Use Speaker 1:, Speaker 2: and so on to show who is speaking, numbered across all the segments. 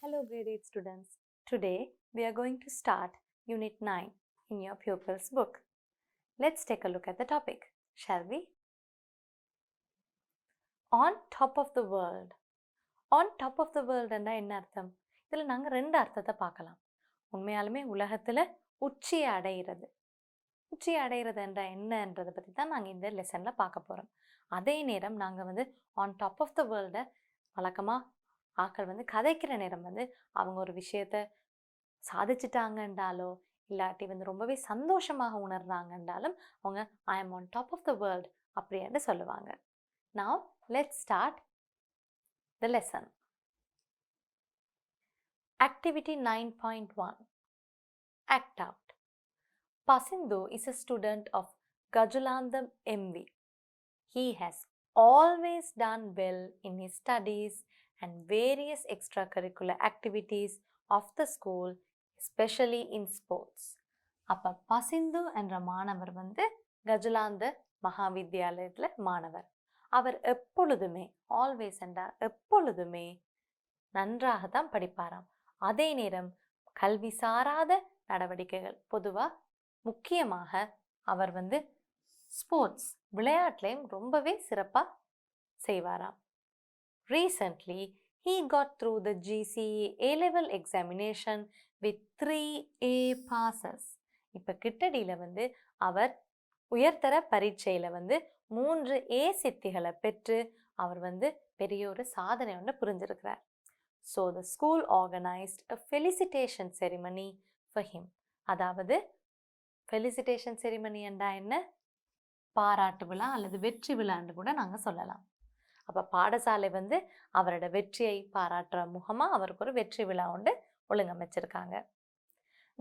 Speaker 1: Hello grade 8 students. Today we are going to start Unit 9 in your Pupils book. Let's take a look at the topic, shall we? On top of the world. On top of the world என்ன அர்த்தம்? இதில் நாங்கள் ரெண்டு அர்த்தத்தை பார்க்கலாம். உண்மையாலுமே உலகத்தில் உச்சியை அடைகிறது. உச்சியை அடைகிறது என்னன்றதை பற்றி தான் நாங்கள் இந்த லெசனில் பார்க்க போகிறோம். அதே நேரம் நாங்கள் on top of the world வழக்கமாக ஆக்கள் கதைக்கிற நேரம் அவங்க ஒரு விஷயத்தை சாதிச்சிட்டாங்கன்றாலோ இல்லாட்டி ரொம்பவே சந்தோஷமாக உணர்றாங்கன்றாலும் அவங்க I am on top of the world அப்படின்னு சொல்லுவாங்க. Now let's start the lesson. Activity 9.1 Act out. Pasindu is a student of Gajulandam MV. He has always done well in his studies and various extracurricular activities of the school, especially in sports. அப்ப பசிந்து என்ற மாணவர் கஜுலாந்த மகாவித்யாலயத்தில் மாணவர். அவர் எப்பொழுதுமே always என்றால் எப்பொழுதுமே நன்றாக தான் படிப்பாராம். அதே நேரம் கல்வி சாராத நடவடிக்கைகள் பொதுவாக முக்கியமாக அவர் ஸ்போர்ட்ஸ் விளையாட்டுலையும் ரொம்பவே சிறப்பாக செய்வாராம். Recently, he got through the GCE A-level examination with 3 A passes. இப்போ கிட்டடியில் அவர் உயர்தர பரீட்சையில் 3 A சித்திகளை பெற்று அவர் பெரிய ஒரு சாதனை ஒன்று புரிஞ்சிருக்கிறார். So the school organized a felicitation ceremony for him. அதாவது felicitation ceremony என்றா என்ன? பாராட்டு விழா அல்லது வெற்றி விழான்னு கூட நாங்கள் சொல்லலாம். அப்போ பாடசாலை அவரோட வெற்றியை பாராட்டுற முகமாக அவருக்கு ஒரு வெற்றி விழா ஒன்று ஒழுங்கமைச்சிருக்காங்க.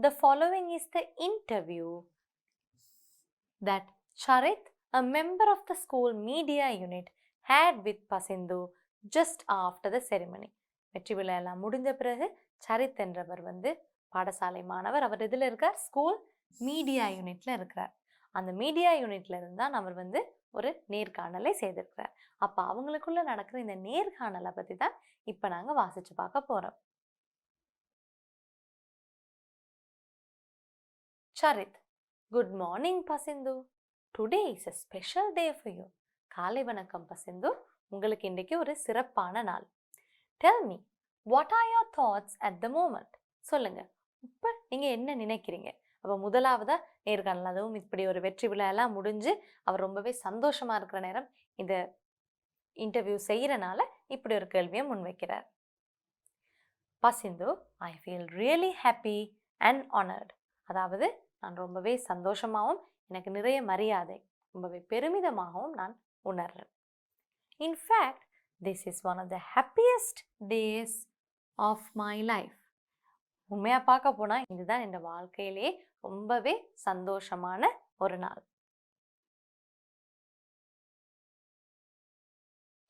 Speaker 1: The following is the interview that Charith, a member of the school media unit, had with Pasindu just after the ceremony. வெற்றி விழா எல்லாம் முடிஞ்ச பிறகு சரித் என்றவர் பாடசாலை மாணவர். அவர் இதில் இருக்கார், ஸ்கூல் மீடியா யூனிட்ல இருக்கிறார். அந்த மீடியா யூனிட்ல இருந்தால் அவர் ஒரு நேர்காணலை செய்திருக்கிறார். அப்போ அவங்களுக்குள்ள நடக்கிற இந்த நேர்காணலை பற்றி தான் இப்போ நாங்கள் வாசிச்சு பார்க்க போகிறோம். Charith, good morning Pasindu. Today is a special day for you. காலை வணக்கம் பசிந்து, உங்களுக்கு இன்றைக்கு ஒரு சிறப்பான நாள். Tell me, what are your thoughts at the moment? சொல்லுங்க, இப்போ நீங்கள் என்ன நினைக்கிறீங்க? அப்போ முதலாவதாக நேர்காணல், அதுவும் இப்படி ஒரு வெற்றி விழா எல்லாம் முடிஞ்சு அவர் ரொம்பவே சந்தோஷமாக இருக்கிற நேரம் இந்த இன்டர்வியூ செய்கிறனால இப்படி ஒரு கேள்வியை முன்வைக்கிறார். Pasindu, I feel really happy and honoured. அதாவது நான் ரொம்பவே சந்தோஷமாகவும் எனக்கு நிறைய மரியாதை, ரொம்பவே பெருமிதமாகவும் நான் உணர்றேன். In fact this is one of the happiest days of my life. உண்மையாக பார்க்க போனால் இதுதான் என் வாழ்க்கையிலே ரொம்பவே சந்தோஷமான ஒரு நாள்.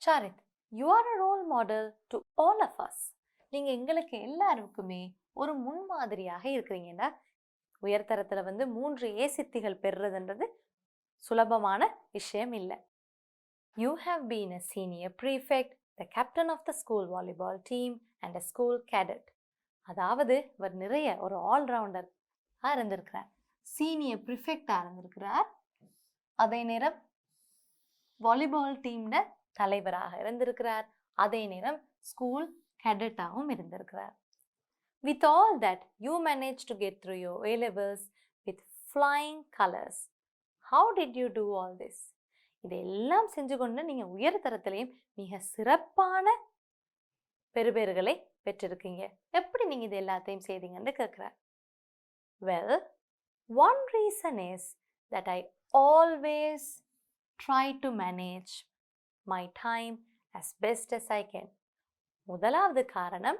Speaker 1: Charith, you are a role model to all of us. நீங்க எங்களுக்கு எல்லாருக்குமே ஒரு முன்மாதிரியாக இருக்கிறீங்கன்னா, உயர்தரத்தில் 3 A சித்திகள் பெறுறதுன்றது சுலபமான விஷயம் இல்லை. You have been a senior prefect, the captain of the school volleyball team and a school cadet. அதாவது அவர் நிறைய ஒரு ஆல்ரவுண்டர் இருந்திருக்கிறார். சீனியர் ப்ரிஃபெக்டாக இருந்திருக்கிறார். அதே நேரம் வாலிபால் டீம்ல தலைவராக இருந்திருக்கிறார். அதே நேரம் ஸ்கூல் கேடட்டாகவும் இருந்திருக்கிறார். With all that, you managed to get through your A-levels with flying colors. How did you do all this? இதெல்லாம் செஞ்சு கொண்டு நீங்கள் உயர்தரத்திலையும் மிக சிறப்பான பெறுபேறுகளை பெற்றிருக்கீங்க. எப்படி நீங்கள் இது எல்லாத்தையும் செய்தீங்கன்னு கேட்குறார். Well, one reason is that I always try to manage my time as best as I can. முதலாவது காரணம்,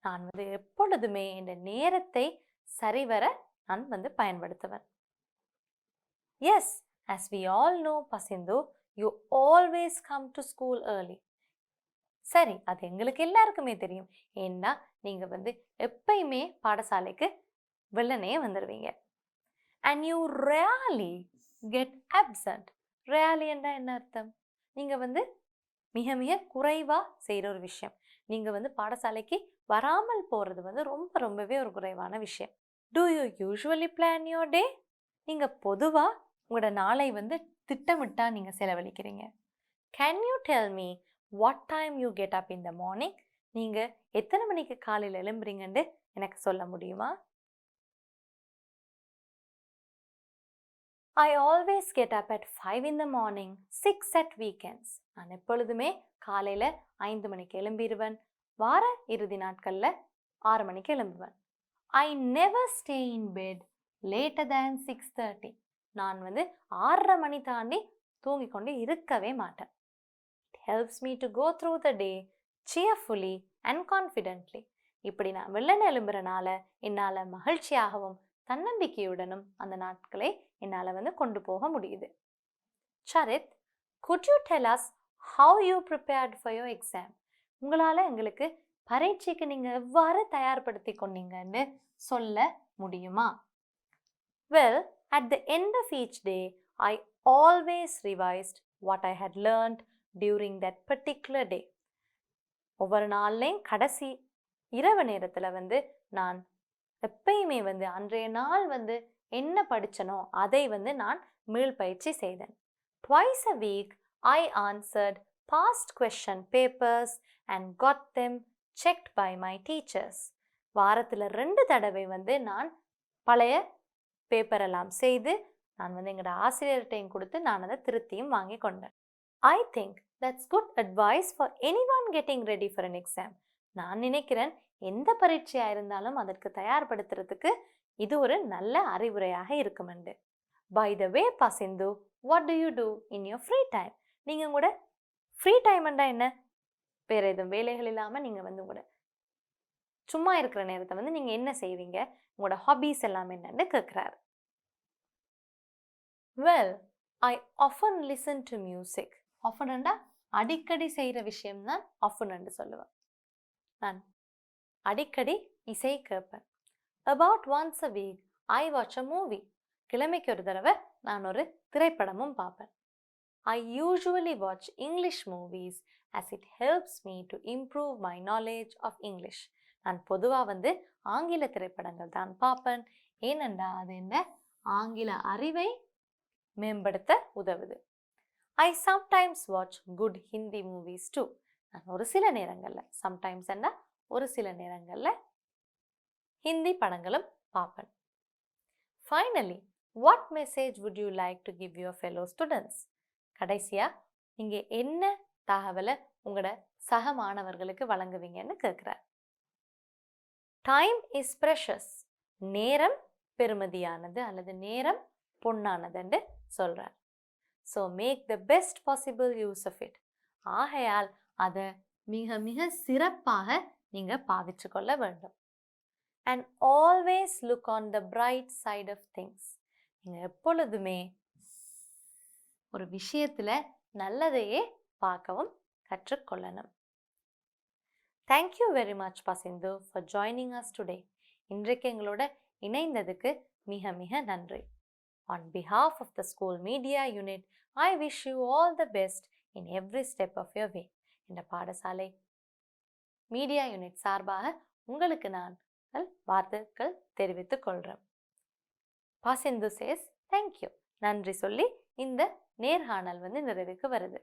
Speaker 1: நான் எப்பொழுதுமே இந்த நேரத்தை சரிவர நான் பயன்படுத்துவேன். Yes, as we all know, Pasindu, you always come to school early. சரி, அது எங்களுக்கு எல்லாருக்குமே தெரியும். ஏன்னா நீங்கள் எப்பயுமே பாடசாலைக்கு வெள்ளனே வந்துடுவீங்க. And you rarely get absent. Rarely என்றா என்ன அர்த்தம்? நீங்கள் மிக மிக குறைவாக செய்கிற ஒரு விஷயம். நீங்கள் பாடசாலைக்கு வராமல் போகிறது வந்து ரொம்பவே ஒரு குறைவான விஷயம். Do you usually plan your day? நீங்கள் பொதுவாக உங்களோட நாளை வந்து திட்டமிட்டா நீங்கள் செலவழிக்கிறீங்க. Can you tell me what time you get up in the morning? நீங்கள் எத்தனை மணிக்கு காலையில் எழும்புறீங்கன்னு எனக்கு சொல்ல முடியுமா? I always get up at 5 in the morning, 6 at weekends. நான் எப்பொழுதுமே காலையில் 5 மணிக்கு எழும்பிடுவேன். வார இறுதி நாட்களில் 6 மணிக்கு எழும்புவேன். I never stay in bed later than 6:30. நான் வந்து 6:30 மணி தாண்டி தூங்கிக் கொண்டு இருக்கவே மாட்டேன். It helps me to go through the day cheerfully and confidently. இப்படி நான் வெள்ளன எழும்புறனால என்னால் மகிழ்ச்சியாகவும் தன்னம்பிக்கையுடனும் அந்த நாட்களை என்னால் வந்து கொண்டு போக முடியுது. Charith, could you tell us how you prepared for your exam? உங்களால் எங்களுக்கு பரீட்சைக்கு நீங்கள் எவ்வாறு தயார்படுத்தி கொண்டீங்கன்னு சொல்ல முடியுமா? Well, at the end of each day, I always revised what I had learned during that particular day. ஒவ்வொரு நாள்லையும் கடைசி இரவு நேரத்தில் வந்து நான் எப்பயுமே வந்து அன்றைய நாள் வந்து என்ன படித்தனோ அதை வந்து நான் மீள்பயிற்சி செய்தேன். Twice a week, I answered past question papers and got them checked by my teachers. வாரத்தில் 2 தடவை வந்து நான் பழைய பேப்பரெல்லாம் செய்து நான் வந்து எங்களோட ஆசிரியர்கிட்டையும் கொடுத்து நான் அதை திருத்தியும் வாங்கி கொண்டேன். I think that's good advice for anyone getting ready for an exam. நான் நினைக்கிறேன் எந்த பரீட்சையாக இருந்தாலும் அதற்கு தயார்படுத்துறதுக்கு இது ஒரு நல்ல அறிவுரையாக இருக்குமெண்டு. By the way, Pasindu, what do you do in your free time? நீங்கள் கூட ஃப்ரீ டைம்ண்டா என்ன? வேறு எதுவும் வேலைகள் இல்லாமல் நீங்கள் வந்து கூட சும்மா இருக்கிற நேரத்தை வந்து நீங்கள் என்ன செய்வீங்க? உங்களோட ஹாபீஸ் எல்லாம் என்னன்னு கேட்குறாரு. Well, I often listen to music. ஆஃபன்ண்டா அடிக்கடி செய்கிற விஷயம்தான் ஆஃபன்ன்னு சொல்லுவேன். நான் அடிக்கடி இசை கேட்பேன். About once a week, I watch a movie. கிழமைக்கு ஒரு தடவை நான் ஒரு திரைப்படமும் பார்ப்பேன். I usually watch English movies as it helps me to improve my knowledge of English. நான் பொதுவாக வந்து ஆங்கில திரைப்படங்கள் தான் பார்ப்பேன். ஏனென்றா அது என்ன ஆங்கில அறிவை மேம்படுத்த உதவுது. I sometimes watch good Hindi movies too. நான் ஒரு சில நேரங்களில் சம்டைம்ஸ் என்ன ஒரு சில நேரங்களில் ஹிந்தி படங்களும் பார்ப்பேன். Finally, what message would you like to give your fellow students? கடைசியாக நீங்கள் என்ன தகவலை உங்களோட சக மாணவர்களுக்கு வழங்குவீங்கன்னு கேட்குறார். Time is precious. நேரம் பெருமதியானது அல்லது நேரம் பொன்னானதுன்னு சொல்கிறார். So make the best possible use of it. ஆகையால் அதை மிக மிக சிறப்பாக நீங்கள் பாவிச்சு கொள்ள வேண்டும். And always look on the bright side of things. நீங்கள் எப்பொழுதுமே ஒரு விஷயத்தில் நல்லதையே பார்க்கவும் கற்றுக்கொள்ளணும். Thank you very much, Pasindu, for joining us today. இன்றைக்கு எங்களோட இணைந்ததுக்கு மிக மிக நன்றி. On behalf of the school media unit, I wish you all the best in every step of your way. இந்த பாடசாலை மீடியா யூனிட் சார்பாக உங்களுக்கு நான் வாழ்த்துக்கள் தெரிவித்துக் கொள்கிறேன். பாசிந்து சேஸ் தேங்க்யூ. நன்றி சொல்லி இந்த நேர்காணல் வந்து நிறைவுக்கு வருது.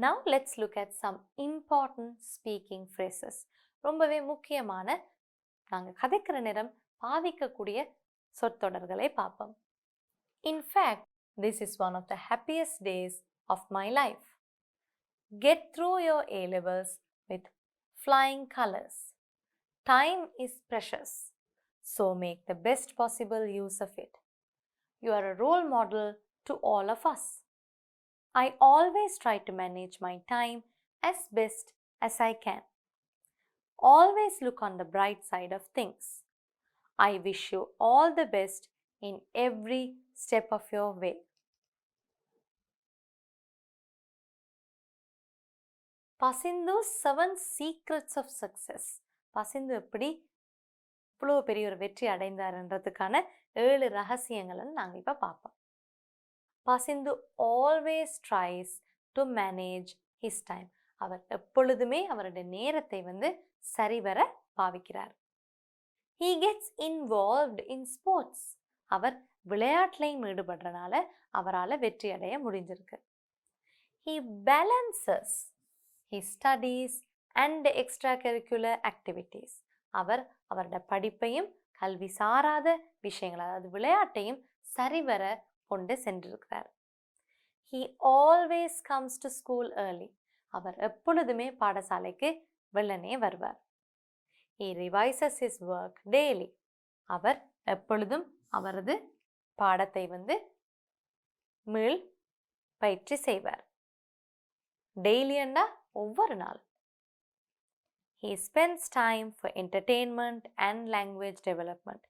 Speaker 1: Now let's look at some important speaking phrases. ரொம்பவே முக்கியமான நாங்கள் கதைக்கிற நேரம் பாவிக்கக்கூடிய சொற்றொடர்களை பார்ப்போம். In fact, this is one of the happiest days of my life. Get through your A-levels with flying colors. Time is precious, so make the best possible use of it. You are a role model to all of us. I always try to manage my time as best as I can. Always look on the bright side of things. I wish you all the best in every step of your way. Pasindu's 7 secrets of success. Pasindu எப்படி இவ்வளோ பெரிய ஒரு வெற்றி அடைந்தார்ன்றதுக்கான 7 ரகசியங்களை நாங்கள் இப்போ பார்ப்போம். Pasindu always tries to manage his time. அவர் எப்பொழுதுமே அவருடைய நேரத்தை வந்து சரிவர பாவிக்கிறார். He gets involved in sports. அவர் விளையாட்டுலையும் ஈடுபடுறனால அவரால் வெற்றி அடைய முடிஞ்சிருக்கு. He balances his studies and extracurricular activities. அவர் அவருடைய படிப்பையும் கல்வி சாராத விஷயங்கள் அதாவது விளையாட்டையும் சரிவர கொண்டு சென்றிருக்கிறார். He always comes to school early. அவர் எப்பொழுதுமே பாடசாலைக்கு வெள்ளனே வருவார். He revises his work daily. அவர் எப்பொழுதும் அவரது பாடத்தை வந்து மீள் பயிற்சி செய்வார். டெய்லி என்றா ஒவ்வொரு நாள். He spends time for entertainment and language development.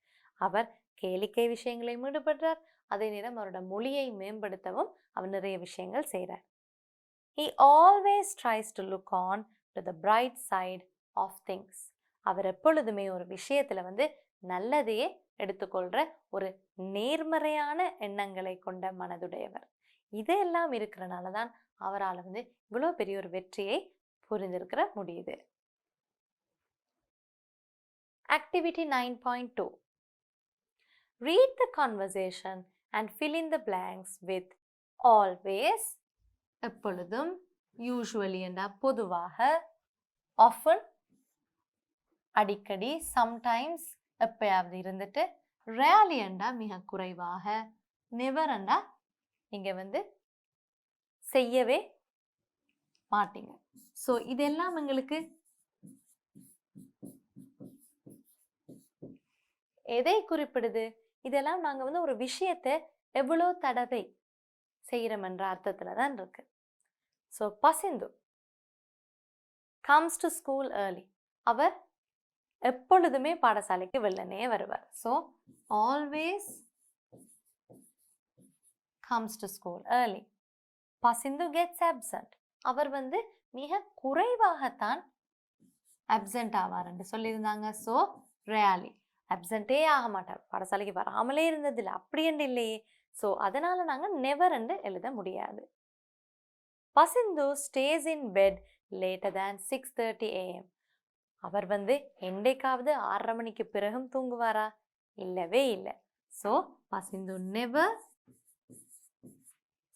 Speaker 1: அவர் கேளிக்கை விஷயங்களை ஈடுபடுறார். அதே நேரம் அவரோட மொழியை மேம்படுத்தவும் அவர் நிறைய விஷயங்கள் செய்கிறார். He always tries to look on to the bright side of things. அவர் எப்பொழுதுமே ஒரு விஷயத்தில் வந்து நல்லதையே எடுத்துக்கொள்கிற ஒரு நேர்மறையான எண்ணங்களை கொண்ட மனதுடையவர். இதெல்லாம் இருக்கிறனால தான் அவரால் வந்து இவ்வளோ பெரிய ஒரு வெற்றியை புரிந்திருக்கிற முடியுது. Activity 9.2. Read the conversation and fill in the blanks with always, எப்பொழுதும், usually என்றா பொதுவாக, often அடிக்கடி, sometimes எப்பயாவது இருந்துட்டு, rarely என்றா மிக குறைவாக, never என்றா நீங்க வந்து செய்யவே மாட்டீங்க. ஸோ இதெல்லாம் எங்களுக்கு எதை குறிப்பிடுது? இதெல்லாம் நாங்கள் வந்து ஒரு விஷயத்தை எவ்வளோ தடவை செய்கிறோம் என்ற அர்த்தத்தில் தான் இருக்கு. So Pasindu comes to school early. அவர் எப்பொழுதுமே பாடசாலைக்கு வெள்ளனே வருவார். So always comes to school early. Pasindu gets absent. அவர் வந்து மிக குறைவாகத்தான் அப்சென்ட் ஆவார் என்று சொல்லியிருந்தாங்க. ஸோ ரேலி அப்சென்ட்டே ஆக மாட்டார், பாடசாலைக்கு வராமலே இருந்ததில்லை, அப்படி என்று இல்லையே. ஸோ அதனால நாங்கள் நெவர் என்று எழுத முடியாது. Pasindu stays in bed later than 6:30 AM. அவர் வந்து என்றைக்காவது 6:30 மணிக்கு பிறகும் தூங்குவாரா? இல்லவே இல்லை. So Pasindu never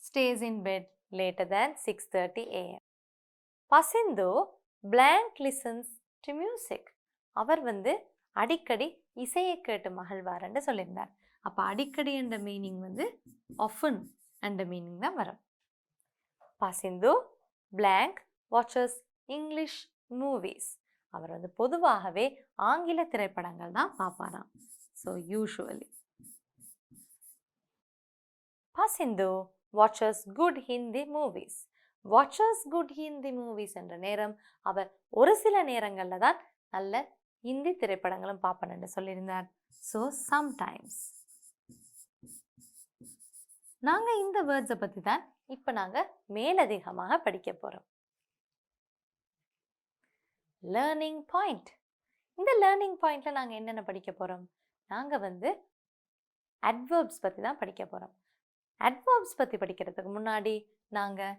Speaker 1: stays in bed later than 6:30 AM. Pasindu blank listens to music. அவர் வந்து அடிக்கடி இசையை கேட்டு மகிழ்வார் என்று சொல்லியிருந்தார். அப்போ அடிக்கடி என்ற மீனிங் வந்து often என்ற மீனிங் தான் வரும். Pasindu blank watches English movies. அவர் வந்து பொதுவாகவே ஆங்கில திரைப்படங்கள் தான் பார்ப்பாராம். So usually. Pasindu watches good Hindi movies. watches good Hindi movies என்ற நேரம் அவர் ஒரு சில நேரங்களில் தான் நல்ல இந்தி திரைப்படங்களும் பார்ப்பேன் என்று சொல்லியிருந்தார். So sometimes. நாங்கள் இந்த வேர்ட்ஸை பற்றி தான் இப்போ நாங்கள் மேலதிகமாக படிக்க போகிறோம். Learning point. இந்த லேர்னிங் பாயிண்ட்ல நாங்கள் என்னென்ன படிக்க போகிறோம்? நாங்கள் வந்து அட்வர்ப்ஸ் பற்றி தான் படிக்க போகிறோம். அட்வர்ப்ஸ் பற்றி படிக்கிறதுக்கு முன்னாடி நாங்கள்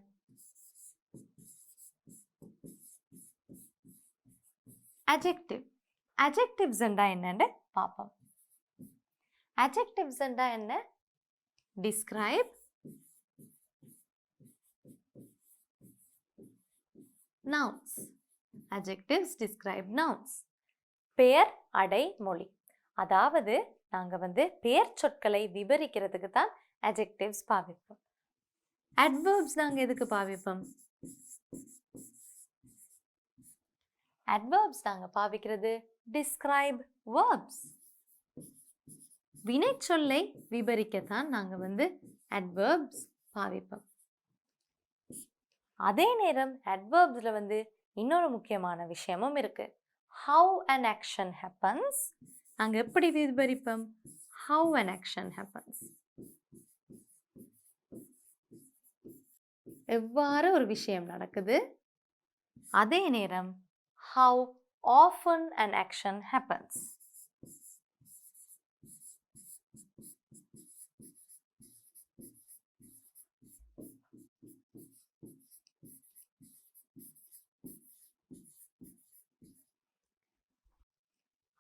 Speaker 1: அட்ஜெக்டிவ்ஸ் என்னன்னு பார்ப்போம். அட்ஜெக்டிவ்ஸ் என்ன? Describe, nouns. adjectives describe nouns. பெயர் அடை மொழி. அதாவது நாங்கள் வந்து பெயர் சொற்களை விவரிக்கிறதுக்கு தான் adjectives பாவிப்போம். adverbs நாங்கள் எதுக்கு பாவிப்போம்? adverbs நாங்கள் பாவிக்கிறது describe verbs. வினை சொல்லை விவரிக்கத்தான் நாங்கள் வந்து adverbs பாவிப்போம். அதே நேரம் adverbsல வந்து இன்னொரு முக்கியமான விஷயமும் இருக்கு. how an action happens. நாங்கள் எப்படி விவரிப்போம்? how an action happens. எவ்வாறு ஒரு விஷயம் நடக்குது. அதே நேரம் how often an action happens.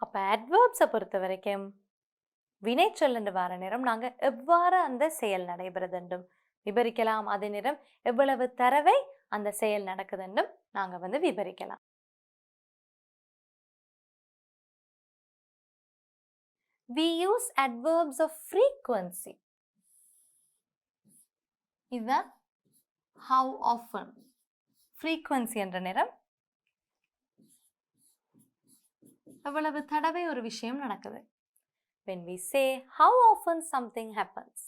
Speaker 1: அப்போ adverbs-அ பொறுத்த வரைக்கும் வினைச்சொல் என்று வர நேரம் நாங்கள் எவ்வாறு அந்த செயல் நடைபெறுது என்றும் விவரிக்கலாம். அதே நேரம் எவ்வளவு தடவை அந்த செயல் நடக்குது என்றும் நாங்கள் விவரிக்கலாம். We use adverbs of frequency. இதுதான் how often. frequency என்ற நேரம் எவ்வளவு தடவை ஒரு விஷயம் நடக்குது. When we say how often something happens,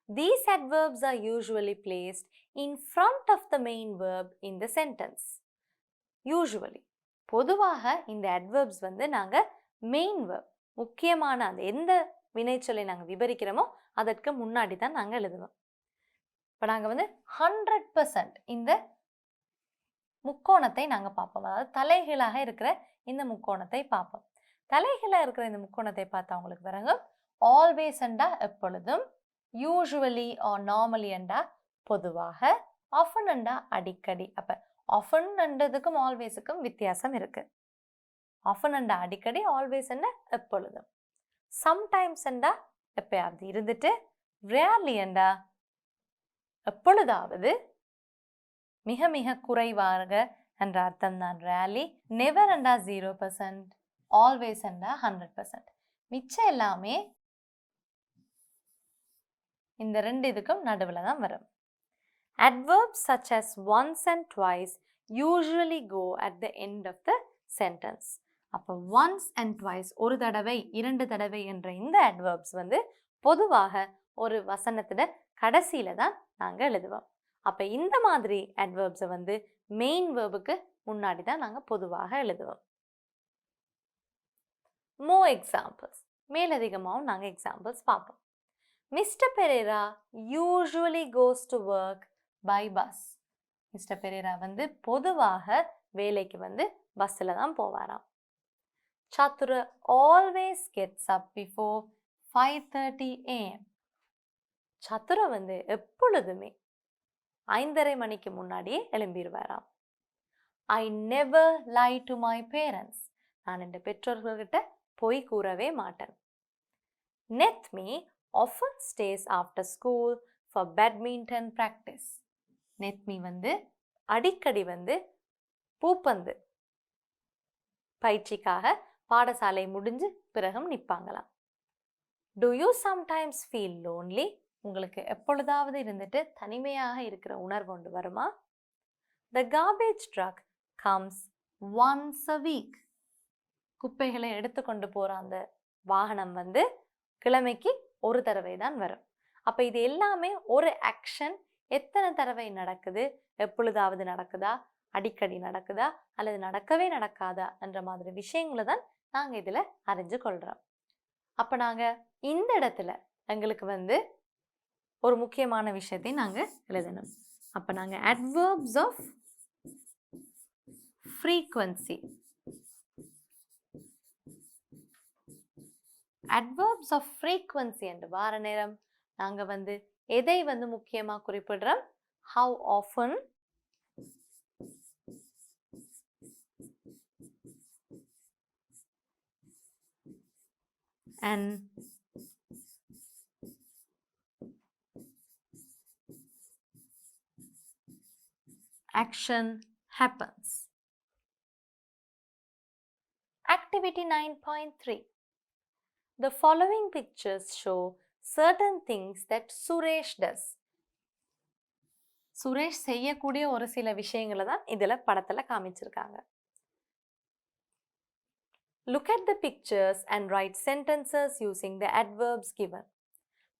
Speaker 1: these adverbs are usually placed in front of the main verb in the sentence. Usually, பொதுவாக இந்த adverbs நாங்க main verb, முக்கியமான அந்த எந்த வினைச்சொல்லை நாங்கள் விவரிக்கிறோமோ அதற்கு முன்னாடி தான் நாங்கள் எழுதுவோம். இப்போ நாங்கள் 100% இந்த முக்கோணத்தை நாங்கள் பார்ப்போம். அதாவது தலைகீழாக இருக்கிற இந்த முக்கோணத்தை பார்ப்போம். தலைகீழாக இருக்கிற இந்த முக்கோணத்தை பார்த்தா உங்களுக்கு வரங்க ஆல்வேஸ் என்றா எப்பொழுதும், யூஸ்வலி ஆர் நார்மலி என்றா பொதுவாக, ஆஃபன் என்றா அடிக்கடி. அப்போ ஆஃபன் என்றதுக்கும் ஆல்வேஸுக்கும் வித்தியாசம் இருக்கு. ஆஃபன் என்றா அடிக்கடி, ஆல்வேஸ் என்ன எப்பொழுதும். சம்டைம்ஸ் என்றா எப்பயாவது இருந்துட்டு, ரேர்லி என்றா எப்பொழுதாவது, மிக மிக குறைவாக என்ற அர்த்தம் தான் ரேர்லி. நெவர் என்றா 0%, ஆல்வேஸ் என்றா 100%. மிச்சம் எல்லாமே இந்த ரெண்டு இதுக்கும் நடுவில் தான் வரும். Adverbs such as once and twice usually go at the end of the sentence. அப்போ once and twice, ஒரு தடவை இரண்டு தடவை என்ற இந்த adverbs பொதுவாக ஒரு வசனத்துல கடைசியில தான் நாங்கள் எழுதுவோம். அப்போ இந்த மாதிரி adverbs மெயின் வேர்புக்கு முன்னாடி தான் நாங்கள் பொதுவாக எழுதுவோம். More examples. மேலதிகமாகவும் நாங்கள் எக்ஸாம்பிள்ஸ் பார்ப்போம். Mr. Pereira usually goes to work by bus. Mr. Pereira பொதுவாக வேலைக்கு பஸ்ஸில் தான் போவாராம். Chatura always gets up before 5:30 AM. சத்துரு எப்பொழுதுமே 5:30 மணிக்கு முன்னாடியே எழும்பிடுவாராம். I never lie to my parents. நான் என் பெற்றோர்கள்கிட்ட பொய் கூறவே மாட்டேன். Nethmi often stays after school for badminton practice. Nethmi அடிக்கடி பூப்பந்து பயிற்சிக்காக பாடசாலை முடிஞ்சு பிறகும் நிற்பாங்களாம். Do you sometimes feel lonely? உங்களுக்கு எப்பொழுதாவது இருந்துட்டு தனிமையாக இருக்கிற உணர்வு ஒன்று வருமா? The garbage truck comes once a week. குப்பைகளை எடுத்துக்கொண்டு போற அந்த வாகனம் கிழமைக்கு ஒரு தடவை தான் வரும். அப்ப இது எல்லாமே ஒரு ஆக்ஷன் எத்தனை தடவை நடக்குது, எப்பொழுதாவது நடக்குதா, அடிக்கடி நடக்குதா அல்லது நடக்கவே நடக்காதா என்ற மாதிரி விஷயங்களை தான் நாங்க இதுல அறிஞ்சு கொள்றோம். அப்ப நாங்க இந்த இடத்துல எங்களுக்கு ஒரு முக்கியமான விஷயத்தை நாங்க எழுதணும். அப்ப நாங்க adverbs of frequency, adverbs of frequency என்று வார நேரம் நாங்க எதை முக்கியமா குறிப்பிடுறோம்? how often, and action happens. Activity 9.3. The following pictures show certain things that Suresh does. Suresh செய்யக்கூடிய ஒரு சில விஷயங்களை தான் இதுல படத்துல காமிச்சிருக்காங்க. Look at the pictures and write sentences using the adverbs given.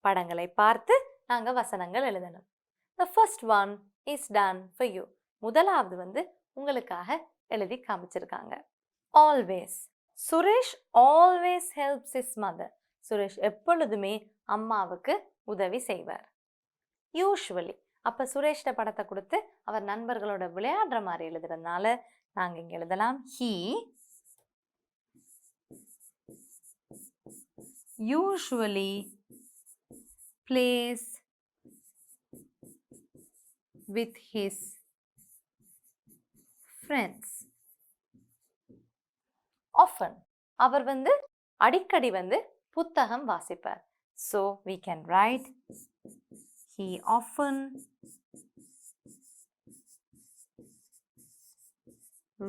Speaker 1: படங்களை பார்த்து நாங்க வசனங்கள் எழுதணும். The first one is done for you. முதலாவது உங்களுக்காக எழுதி காமிச்சிருக்காங்க. Always. Suresh always helps his mother. Suresh எப்பொழுதுமே அம்மாவுக்கு உதவி செய்வார். Usually. அப்ப சுரேஷ்ட படத்தை கொடுத்து அவர் நண்பர்களோட விளையாடுற மாதிரி எழுதுறதுனால நாங்க இங்க எழுதலாம் he usually plays with his friends. Often. அவர் வந்து அடிக்கடி வந்து புத்தகம் வாசிப்பார். So we can write he often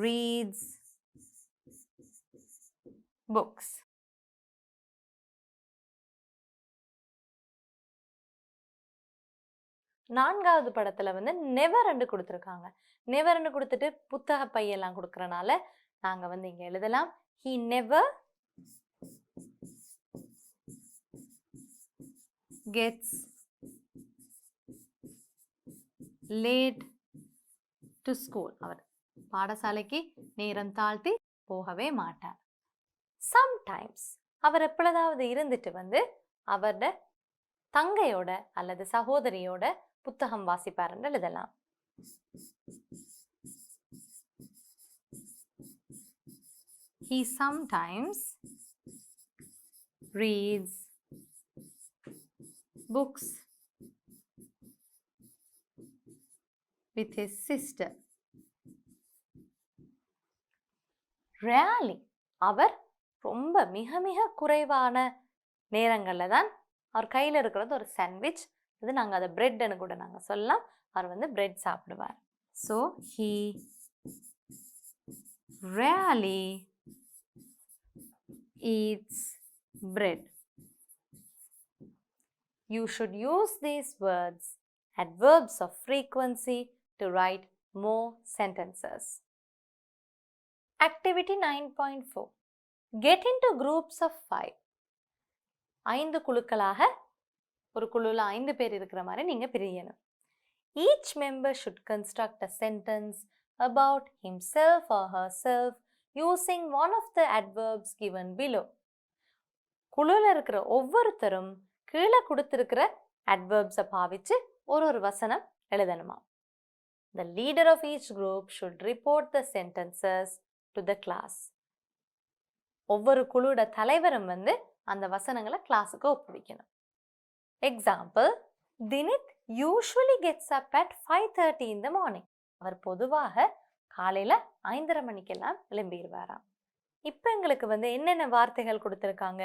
Speaker 1: reads books. நான்காவது படத்துல வந்து நெவர் கொடுத்துருக்காங்க. நெவர் கொடுத்துட்டு புத்தக பையெல்லாம் கொடுக்கறனால நாங்க வந்து இங்க எழுதலாம் he never gets late to school. அவர் பாடசாலைக்கு நேரம் தாழ்த்தி போகவே மாட்டார். Sometimes அவர் எப்பொழுதாவது இருந்துட்டு வந்து அவரோட தங்கையோட அல்லது சகோதரியோட புத்தகம் வாசிப்பார் என்று எழுதலாம். He sometimes reads books with his sister. Rarely அவர் ரொம்ப மிக மிக குறைவான நேரங்களில் தான் அவர் கையில் இருக்கிறது ஒரு சாண்ட்விச், இது நாங்கள் அதை பிரெட்னு கூட நாங்கள் சொல்லலாம். அவர் வந்து பிரெட் சாப்பிடுவார். So he rarely eats bread. You should use these words, adverbs of frequency, to write more sentences. Activity 9.4. Get into groups of 5. 5 குழுக்களாக, ஒரு குழுவில் 5 பேர் இருக்கிற மாதிரி நீங்கள் பிரியணும். Each member should construct a sentence about himself or herself using one of the adverbs given below. குழுவில் இருக்கிற ஒவ்வொருத்தரும் கீழே கொடுத்திருக்கிற adverbs பாவிச்சு ஒரு வசனம் எழுதணுமா. The leader of each group should report the sentences to the class. ஒவ்வொரு குழுவோட தலைவரும் வந்து அந்த வசனங்களை கிளாஸுக்கு ஒப்புவிக்கணும். Example, Dinith usually gets up at 5:30 in the morning. அவர் பொதுவாக காலையில் 5:30 மணிக்கெல்லாம் எழும்பிடுவாராம். இப்போ எங்களுக்கு வந்து என்னென்ன வார்த்தைகள் கொடுத்துருக்காங்க?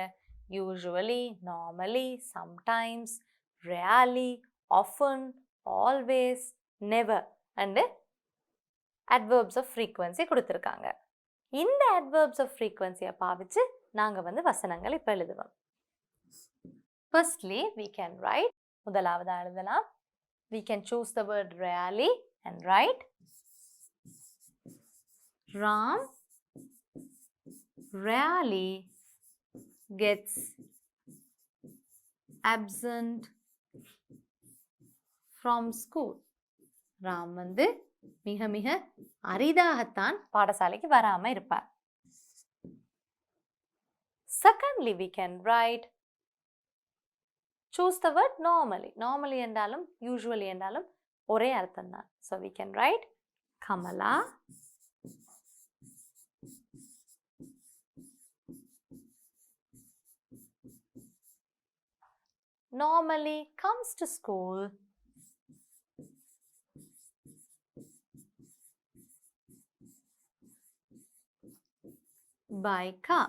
Speaker 1: Usually, normally, sometimes, rarely, often, always, never and adverbs of frequency கொடுத்துருக்காங்க. இந்த adverbs of frequency பாவிச்சு நாங்கள் வந்து வசனங்கள் இப்போ எழுதுவோம். Firstly, we can write, முதலாவதா எழுதலாம். We can choose the word rarely and write Ram rarely gets absent from school. Ram வந்து மிக மிக அரிதாகத்தான் பாடசாலைக்கு வராமல் இருப்பார். Secondly, we can write, choose the word normally. Normally என்றாலும் usually என்றாலும் ஒரே அர்த்தம் தான். So we can write Kamala normally comes to school by car.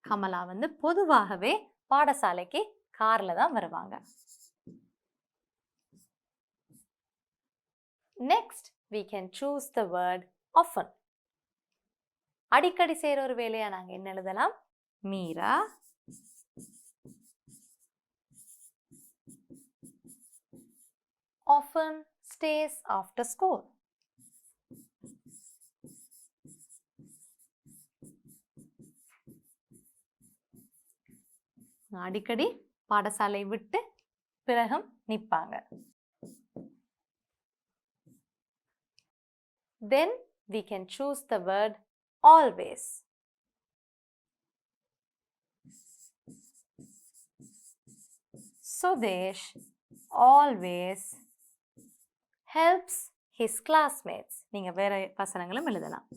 Speaker 1: Kamala வந்து பொதுவாகவே பாடசாலைக்கு கார்ல தான் வருவாங்க. Next, we can choose the word often. அடிக்கடி செய்கிற ஒரு வேலையா நாங்கள் என்ன எழுதலாம்? Meera often stays after school. அடிக்கடி பாடசாலை விட்டு பிறகும் நிற்பாங்க. Then we can choose the word always. Sudesh always helps his classmates. நீங்க வேற வசனங்களும் எழுதலாம்.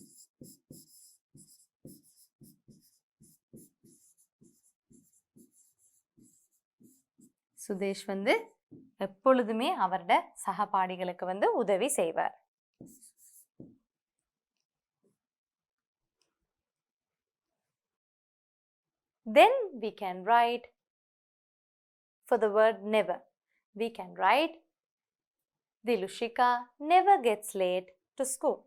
Speaker 1: சுதேஷ் வந்து எப்பொழுதுமே அவரோட சகபாடிகளுக்கு வந்து உதவி செய்வார். Then we can write for the word never. We can write Dilushika never gets late to school.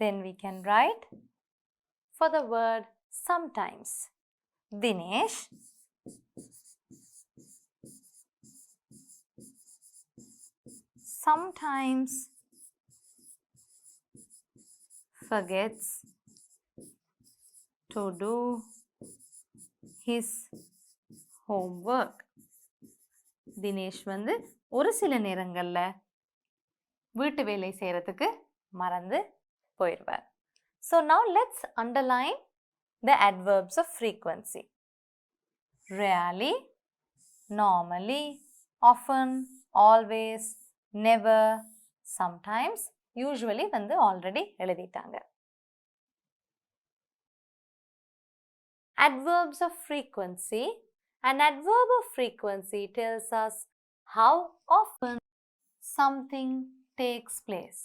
Speaker 1: Then we can write for the word sometimes. Dinesh sometimes forgets to do his homework. Dinesh வந்து ஒரு சில நேரங்கள்ல வீட்டு வேலை செய்யறதுக்கு மறந்து போயிடுவார். So now let's underline the adverbs of frequency. Rarely, normally, often, always, never, sometimes, usually வந்து already எழுதிட்டாங்க. Adverbs of frequency. An adverb of frequency tells us how often something takes place.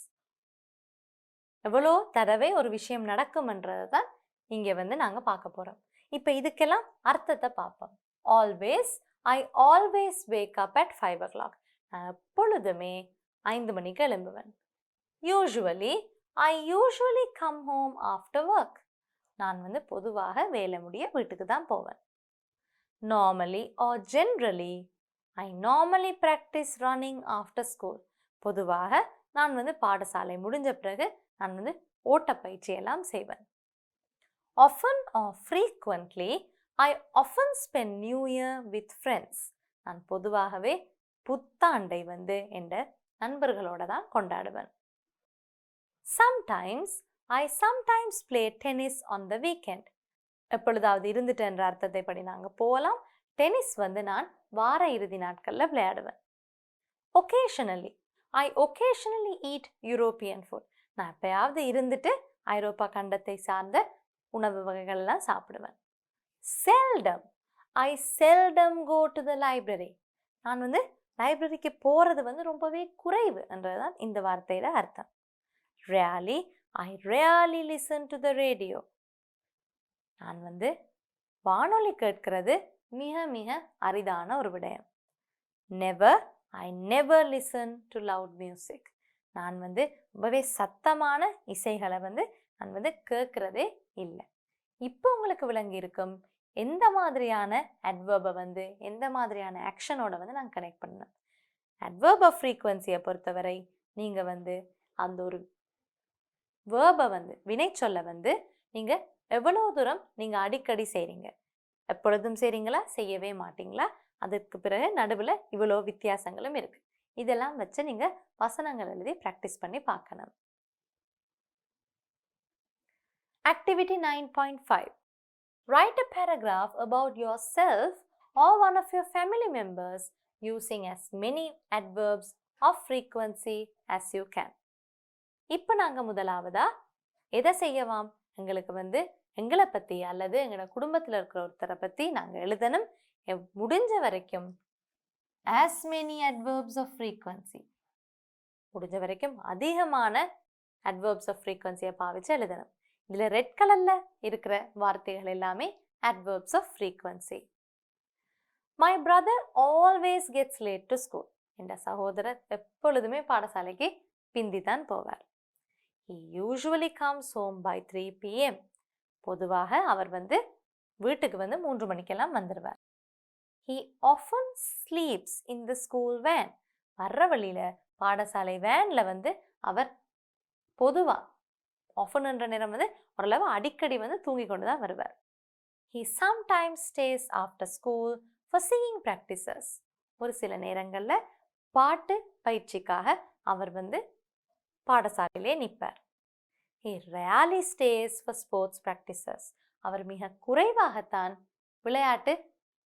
Speaker 1: எவ்வளோ தடவை ஒரு விஷயம் நடக்கும்ன்றதை தான் இங்கே வந்து நாங்கள் பார்க்க போகிறோம். இப்போ இதுக்கெல்லாம் அர்த்தத்தை பார்ப்போம். Always, I always wake up at 5 o'clock. நான் எப்பொழுதுமே 5 மணிக்கு எழும்புவேன். Usually, I usually come home after work. நான் வந்து பொதுவாக வேலை முடிய வீட்டுக்கு தான் போவேன். Normally or generally, I normally practise running after school. பொதுவாக நான் வந்து பாடசாலை முடிஞ்ச பிறகு நான் வந்து ஓட்டப்பயிற்சியெல்லாம் செய்வேன். Often or frequently, I often spend New Year with friends. நான் பொதுவாகவே புத்தாண்டை வந்து என்ற நண்பர்களோட தான் கொண்டாடுவேன். Sometimes, I sometimes play tennis on the weekend. எப்பொழுதாவது இருந்துட்டு என்ற அர்த்தத்தை படி நாங்கள் போகலாம். டென்னிஸ் வந்து நான் வார இறுதி நாட்களில் விளையாடுவேன். Occasionally, I occasionally eat European food. நான் எப்பயாவது இருந்துட்டு ஐரோப்பா கண்டத்தை சார்ந்த உணவு வகைகள்லாம் சாப்பிடுவேன். Seldom, I seldom go to the library. நான் வந்து லைப்ரரிக்கு போகிறது வந்து ரொம்பவே குறைவு என்றதுதான் இந்த வார்த்தையில அர்த்தம். Rarely, I rarely listen to the radio. நான் வந்து வானொலி கேட்கிறது மிக மிக அரிதான ஒரு விடயம். Never, I never listen to loud music. நான் வந்து ரொம்பவே சத்தமான இசைகளை வந்து நான் வந்து கேட்குறதே இல்லை. இப்போ உங்களுக்கு விளங்கி இருக்கும் எந்த மாதிரியான அட்வர்பை வந்து எந்த மாதிரியான ஆக்ஷனோட வந்து நான் கனெக்ட் பண்ணேன். அட்வர்ப் ஆஃப் ஃப்ரீக்வன்சியை பொறுத்தவரை நீங்கள் வந்து அந்த ஒரு வேர்பை வந்து வினைச்சொல்லை வந்து நீங்கள் எவ்வளோ தூரம் நீங்கள் அடிக்கடி செய்கிறீங்க, எப்பொழுதும் செய்கிறீங்களா செய்யவே மாட்டீங்களா, அதற்கு பிறகு நடுவில் இவ்வளோ வித்தியாசங்களும் இருக்குது. இதெல்லாம் வச்சு நீங்கள் வசனங்கள் எழுதி ப்ராக்டிஸ் பண்ணி பார்க்கணும். Activity 9.5. Write a paragraph about yourself or one of your family members using as many adverbs of frequency as you can. இப்போ நாங்கள் முதலாவதா எதை செய்யவாம், எங்களுக்கு வந்து எங்களை பற்றி அல்லது எங்களோட குடும்பத்தில் இருக்கிற ஒருத்தரை பற்றி நாங்கள் எழுதணும். முடிஞ்ச வரைக்கும் as many adverbs of frequency, முடிஞ்ச வரைக்கும் அதிகமான adverbs of frequency பாவிச்சு எழுதணும். இதில் ரெட் கலரில் இருக்கிற வார்த்தைகள் எல்லாமே adverbs of frequency. My brother always gets late to school. என்ற சகோதரர் எப்பொழுதுமே பாடசாலைக்கு பிந்திதான் போவார். He usually comes home by 3 p.m. பொதுவாக அவர் வந்து வீட்டுக்கு வந்து 3 மணிக்கெல்லாம் வந்துடுவார். He often sleeps in the school van. வர்ற வழியில் பாடசாலை வேனில் வந்து அவர் பொதுவாக often என்ற நேரம் வந்து ஓரளவு அடிக்கடி வந்து தூங்கி கொண்டு தான் வருவார். He sometimes stays after school for singing practices. ஒரு சில நேரங்களில் பாட்டு பயிற்சிக்காக அவர் வந்து பாடசாலையிலே நிற்பார். He rarely stays for sports practices. அவர் மிக குறைவாகத்தான் விளையாட்டு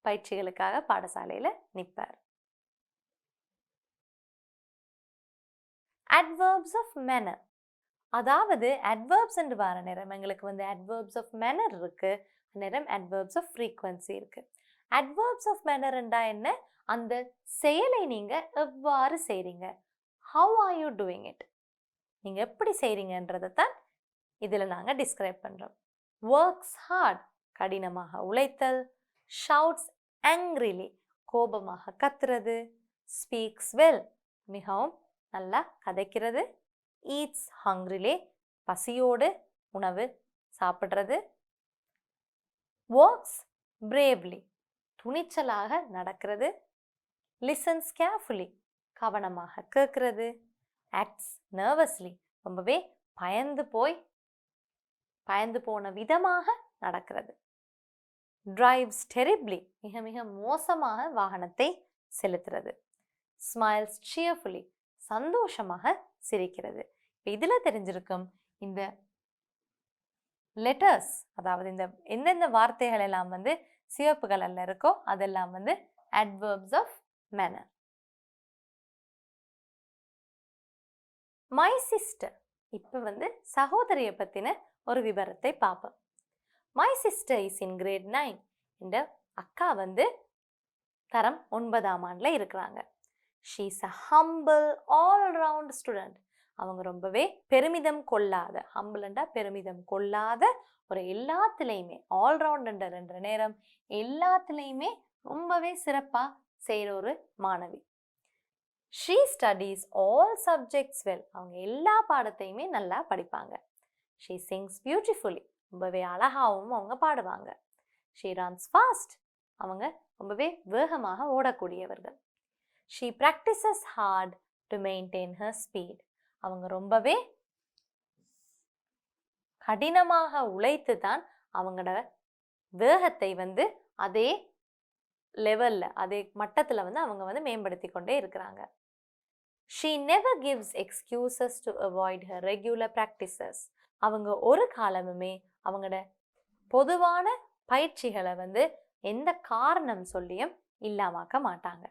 Speaker 1: பயிற்சிகளுக்காக பாடசாலையில் நிற்பார். Adverbs of manner. அதாவது adverbs என்று வர நேரம் எங்களுக்கு வந்து adverbs of manner இருக்கு, நேரம் adverbs of frequency இருக்கு. adverbs of manner என்றா என்ன? அந்த செயலை நீங்க எவ்வாறு செய்றீங்க? how are you doing it? நீங்க எப்படி செய்றீங்கன்றதை தான் இதுல நாங்க டிஸ்கிரைப் பண்றோம். works hard கடினமாக உழைத்தல், shouts angrily கோபமாக கத்துறது, speaks well மிகவும் நல்லா கதைக்கிறது, eats hungrily பசியோடு உணவு சாப்பிடுறது, walks bravely துணிச்சலாக நடக்கிறது, listens carefully கவனமாக கேட்கிறது, acts nervously ரொம்பவே பயந்து போன விதமாக நடக்கிறது, drives terribly மிக மிக மோசமாக வாகனத்தை செலுத்துறது, smiles cheerfully சந்தோஷமாக சிரிக்கிறது. இதுல தெரிஞ்சிருக்கும் இந்த லெட்டர்ஸ், அதாவது இந்த எந்தெந்த வார்த்தைகள் எல்லாம் வந்து சிவப்பு கலர்ல இருக்கோ அதெல்லாம் வந்து adverbs of manner. my sister இப்ப வந்து சகோதரிய பத்தின ஒரு விவரத்தை பார்ப்போம். my sister is in grade 9. இந்த அக்கா வந்து தரம் 9ஆம் ஆண்டுல இருக்கிறாங்க. she is a humble all round student. அவங்க ரொம்பவே பெருமிதம் கொள்ளாத, ஹம்பிள்ண்டா பெருமிதம் கொள்ளாத, ஒரு எல்லாத்துலேயுமே ஆல்ரவுண்டர் என்ற நேரம் எல்லாத்துலேயுமே ரொம்பவே சிறப்பா செய்கிற ஒரு மாணவி. she studies all subjects well. அவங்க எல்லா பாடத்தையுமே நல்லா படிப்பாங்க. she sings beautifully ரொம்பவே அழகாவும் அவங்க பாடுவாங்க. she runs fast அவங்க ரொம்பவே வேகமாக ஓடக்கூடியவர்கள். she practices hard to maintain her speed. அவங்க ரொம்பவே கடினமாக உழைத்து தான் அவங்களோட வேகத்தை வந்து அதே லெவல்ல அதே மட்டத்துல வந்து அவங்க வந்து மேம்படுத்தி கொண்டே இருக்கிறாங்க. she never gives excuses to avoid her regular practices. அவங்க ஒரு காலமுமே அவங்களோட பொதுவான பயிற்சிகளை வந்து எந்த காரணம் சொல்லியும் இல்லாமக்க மாட்டாங்க.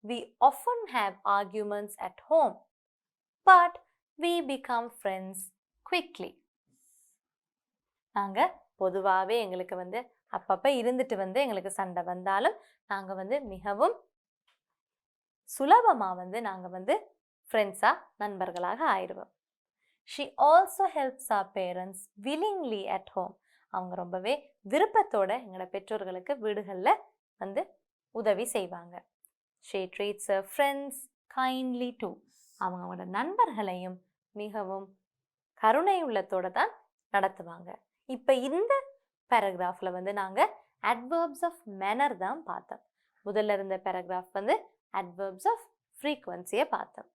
Speaker 1: we often have arguments at home but we become friends quickly. நாங்க பொதுவாகவே எங்களுக்கு வந்து அப்பப்போ இருந்துட்டு வந்து எங்களுக்கு சண்டை வந்தாலும் நாங்கள் வந்து மிகவும் சுலபமாக வந்து நாங்கள் வந்து ஃப்ரெண்ட்ஸாக நண்பர்களாக ஆயிடுவோம். she also helps our parents willingly at home. அவங்க ரொம்பவே விருப்பத்தோட எங்களோட பெற்றோர்களுக்கு வீடுகளில் வந்து உதவி செய்வாங்க. she treats her friends kindly too. அவங்களோட நண்பர்களையும் மிகவும் கருணை உள்ளத்தோட தான் நடத்துவாங்க. இப்போ இந்த பேராகிராஃப்ல வந்து நாங்கள் adverbs of manner தான் பார்த்தோம். முதல்ல இருந்த பேராகிராஃப் வந்து adverbs of frequency-யை பார்த்தோம்.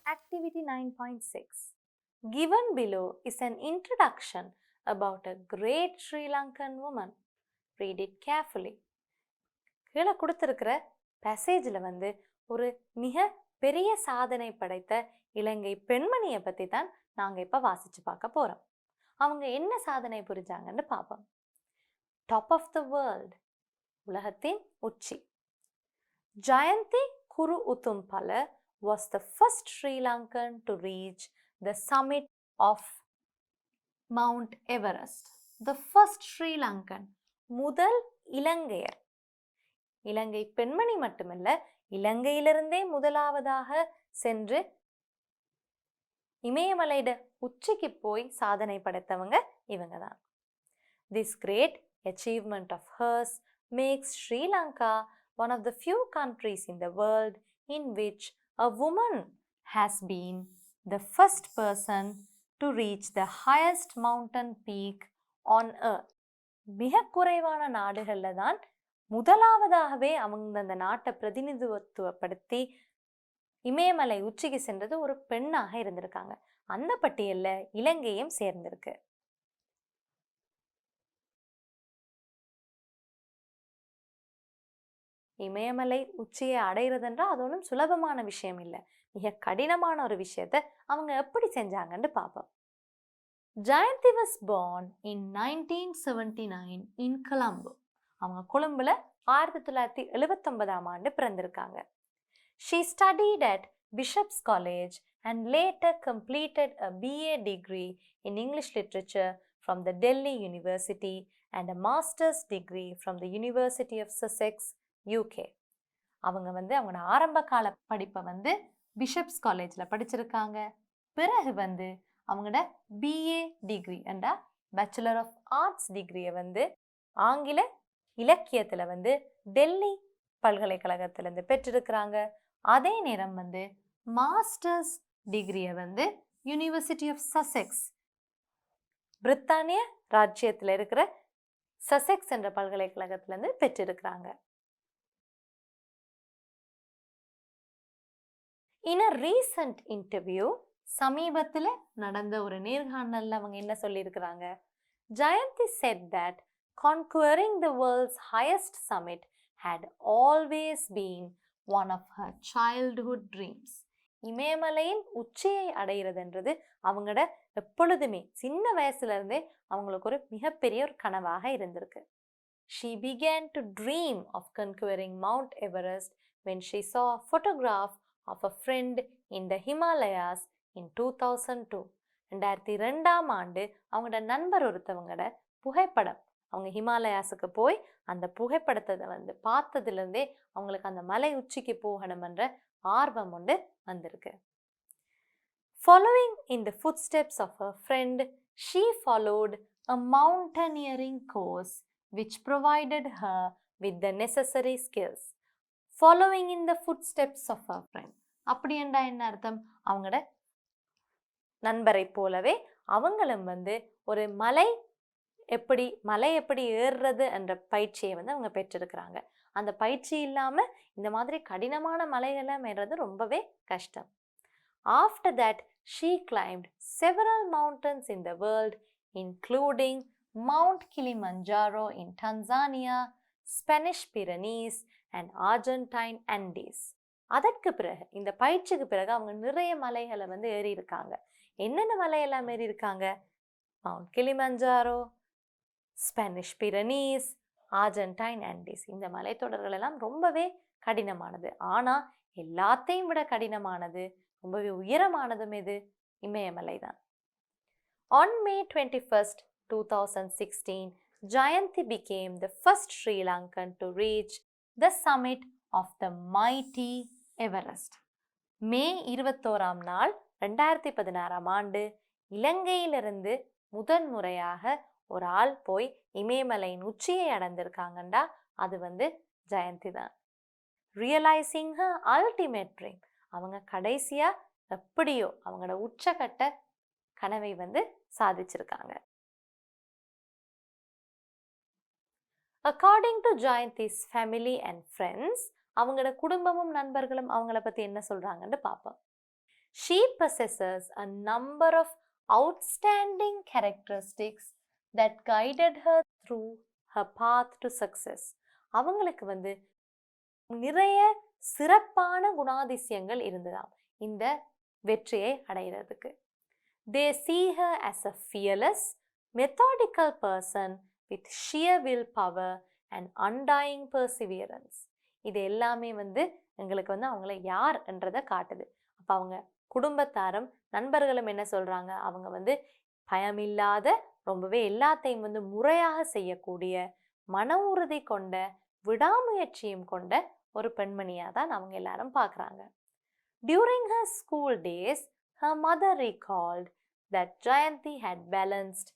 Speaker 1: Activity 9.6. Given below is an introduction about a great Sri Lankan woman. Read it carefully. கீழே கொடுத்திருக்கிற பேசேஜில் வந்து ஒரு மிக பெரிய சாதனை படைத்த இலங்கை பெண்மணியை பற்றி தான் நாங்கள் இப்போ வாசித்து பார்க்க போகிறோம். அவங்க என்ன சாதனை புரிஞ்சாங்கன்னு பார்ப்போம். டாப் ஆஃப் த வேர்ல்ட் உலகத்தின் உச்சி. ஜயந்தி குரு உத்தும்பல was the first Sri Lankan to reach the summit of Mount Everest. The first Sri Lankan முதல் இலங்கையர். இலங்கை பெண்மணி மட்டுமல்ல, இலங்கையிலிருந்தே முதலாவதாக சென்று இமயமலையோட உச்சிக்கு போய் சாதனை படைத்தவங்க இவங்க தான். This great achievement of hers makes Sri Lanka one of the few countries in the world in which a woman has been the first person to reach the highest mountain peak on earth. மிக குறைவான நாடுகள்ல தான் முதலாவதாகவே அவங்க அந்த நாட்டை பிரதிநிதித்துவப்படுத்தி இமயமலை உச்சிக்கு சென்றது ஒரு பெண்ணாக இருந்திருக்காங்க. அந்த பட்டியல்ல இலங்கையும் சேர்ந்திருக்கு. இமயமலை உச்சியை அடைகிறதுன்றா அது ஒன்றும் சுலபமான விஷயம் இல்லை, மிக கடினமான ஒரு விஷயத்தை அவங்க எப்படி செஞ்சாங்கன்னு பார்ப்போம். Jayanthi was born in 1979 in Colombo. அவங்க கொழும்புல 1979ஆம் ஆண்டு பிறந்திருக்காங்க. She studied at Bishop's College and later completed a BA degree in English Literature from the Delhi University and a master's degree from the University of Sussex, UK. அவங்க அவங்களோட ஆரம்ப கால படிப்பை bishops காலேஜில் படிச்சிருக்காங்க. பிறகு அவங்களோட பிஏ டிகிரி அண்டா பேச்சுலர் ஆஃப் ஆர்ட்ஸ் டிகிரியை ஆங்கில இலக்கியத்தில் டெல்லி பல்கலைக்கழகத்திலேருந்து பெற்றிருக்கிறாங்க. அதே நேரம் மாஸ்டர்ஸ் டிகிரியை யூனிவர்சிட்டி ஆஃப் சசெக்ஸ், பிரித்தானிய ராஜ்யத்தில் இருக்கிற சசெக்ஸ் என்ற பல்கலைக்கழகத்திலேருந்து பெற்றிருக்கிறாங்க. In a recent interview, சமீபத்தில் நடந்த ஒரு நேர்காணல்ல அவங்க என்ன சொல்லியிருக்கிறாங்க? Jayanthi said that conquering the world's highest summit had always been one of her childhood dreams. இமயமலையின் உச்சியை அடைகிறதுன்றது அவங்களோட எப்பொழுதுமே சின்ன வயசுல இருந்தே அவங்களுக்கு ஒரு மிகப்பெரிய ஒரு கனவாக இருந்திருக்கு. She began to dream of conquering Mount Everest when she saw a photograph of a friend in the Himalayas in 2002. 2002ஆம் ஆண்டு அவங்களோட நண்பர் ஒருத்தவங்களோட புகைப்படம், அவங்க ஹிமாலயாஸுக்கு போய் அந்த புகைப்படத்தை பார்த்ததுலேருந்தே அவங்களுக்கு அந்த மலை உச்சிக்கு போகணும்ன்ற ஆர்வம் வந்திருக்கு. Following in the footsteps of her friend, she followed a mountaineering course which provided her with the necessary skills. Following in the footsteps of her friend அப்படி என்றா என்ன அர்த்தம்? அவங்களோட நண்பரை போலவே அவங்களும் ஒரு மலை எப்படி ஏறுறது என்ற பயிற்சியை அவங்க பெற்றிருக்கிறாங்க. அந்த பயிற்சி இல்லாமல் இந்த மாதிரி கடினமான மலைகளை ஏறுறது ரொம்பவே கஷ்டம். After that, she climbed several mountains in the world, including Mount Kilimanjaro in Tanzania, Spanish Pyrenees and Argentine Andes. அதற்கு பிறகு இந்த பயிற்சிக்கு பிறகு அவங்க நிறைய மலைகளை ஏறி இருக்காங்க. என்னென்ன மலையெல்லாம் ஏறி இருக்காங்க? Mount Kilimanjaro, Spanish Pyrenees, Argentine Andes. இந்த மலைத்தொடர்கள் எல்லாம் ரொம்பவே கடினமானது. ஆனால் எல்லாத்தையும் விட கடினமானது, ரொம்பவே உயரமானதும் எது? இமயமலை தான். On May 21st, 2016, Jayanti became the first Sri Lankan to reach the summit of the mighty Everest. மே 21ஆம் நாள் 2016ஆம் ஆண்டு இலங்கையிலிருந்து முதன்முறையாக ஒரு ஆள் போய் இமயமலையின் உச்சியை அடைந்திருக்காங்கண்டா அது ஜெயந்தி தான். ரியலைசிங் ஹர் அல்டிமேட் ட்ரீம், அவங்க கடைசியா எப்படியோ அவங்களோட உச்சகட்ட கனவை சாதிச்சிருக்காங்க. According to Jayanti's family and friends, அவங்களோட குடும்பமும் நண்பர்களும் அவங்கள பத்தி என்ன சொல்றாங்கன்னு பார்ப்போம். She possesses a number of outstanding characteristics that guided her through her path to success. அவங்களுக்கு நிறைய சிறப்பான குணாதிசயங்கள் இருந்ததாம் இந்த வெற்றியை அடைகிறதுக்கு. They see her as a fearless, methodical person with sheer willpower and undying perseverance. இது எல்லாமே எங்களுக்கு அவங்கள யார் என்றதை காட்டுது. அப்போ அவங்க குடும்பத்தாரும் நண்பர்களும் என்ன சொல்றாங்க? அவங்க பயமில்லாத, ரொம்பவே எல்லாத்தையும் முறையாக செய்யக்கூடிய, மன உறுதி கொண்ட, விடாமுயற்சியும் கொண்ட ஒரு பெண்மணியாக தான் அவங்க எல்லாரும் பார்க்குறாங்க. During her school days, her mother recalled that Jayanti had balanced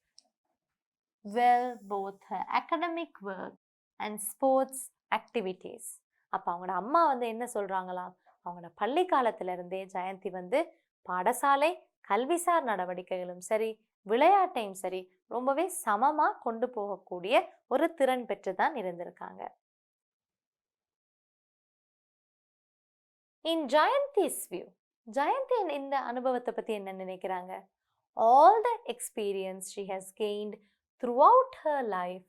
Speaker 1: well both her academic work and sports activities. அப்போ அவங்களோட அம்மா வந்து என்ன சொல்கிறாங்களாம், அவங்களோட பள்ளி காலத்திலிருந்தே ஜெயந்தி வந்து பாடசாலை கல்விசார் நடவடிக்கைகளும் சரி விளையாட்டையும் சரி ரொம்பவே சமமாக கொண்டு போகக்கூடிய ஒரு திறன் பெற்று தான் இருந்திருக்காங்க. In Jayanti's view, ஜெயந்தி இந்த அனுபவத்தை பற்றி என்ன நினைக்கிறாங்க? All the experience she has gained throughout her life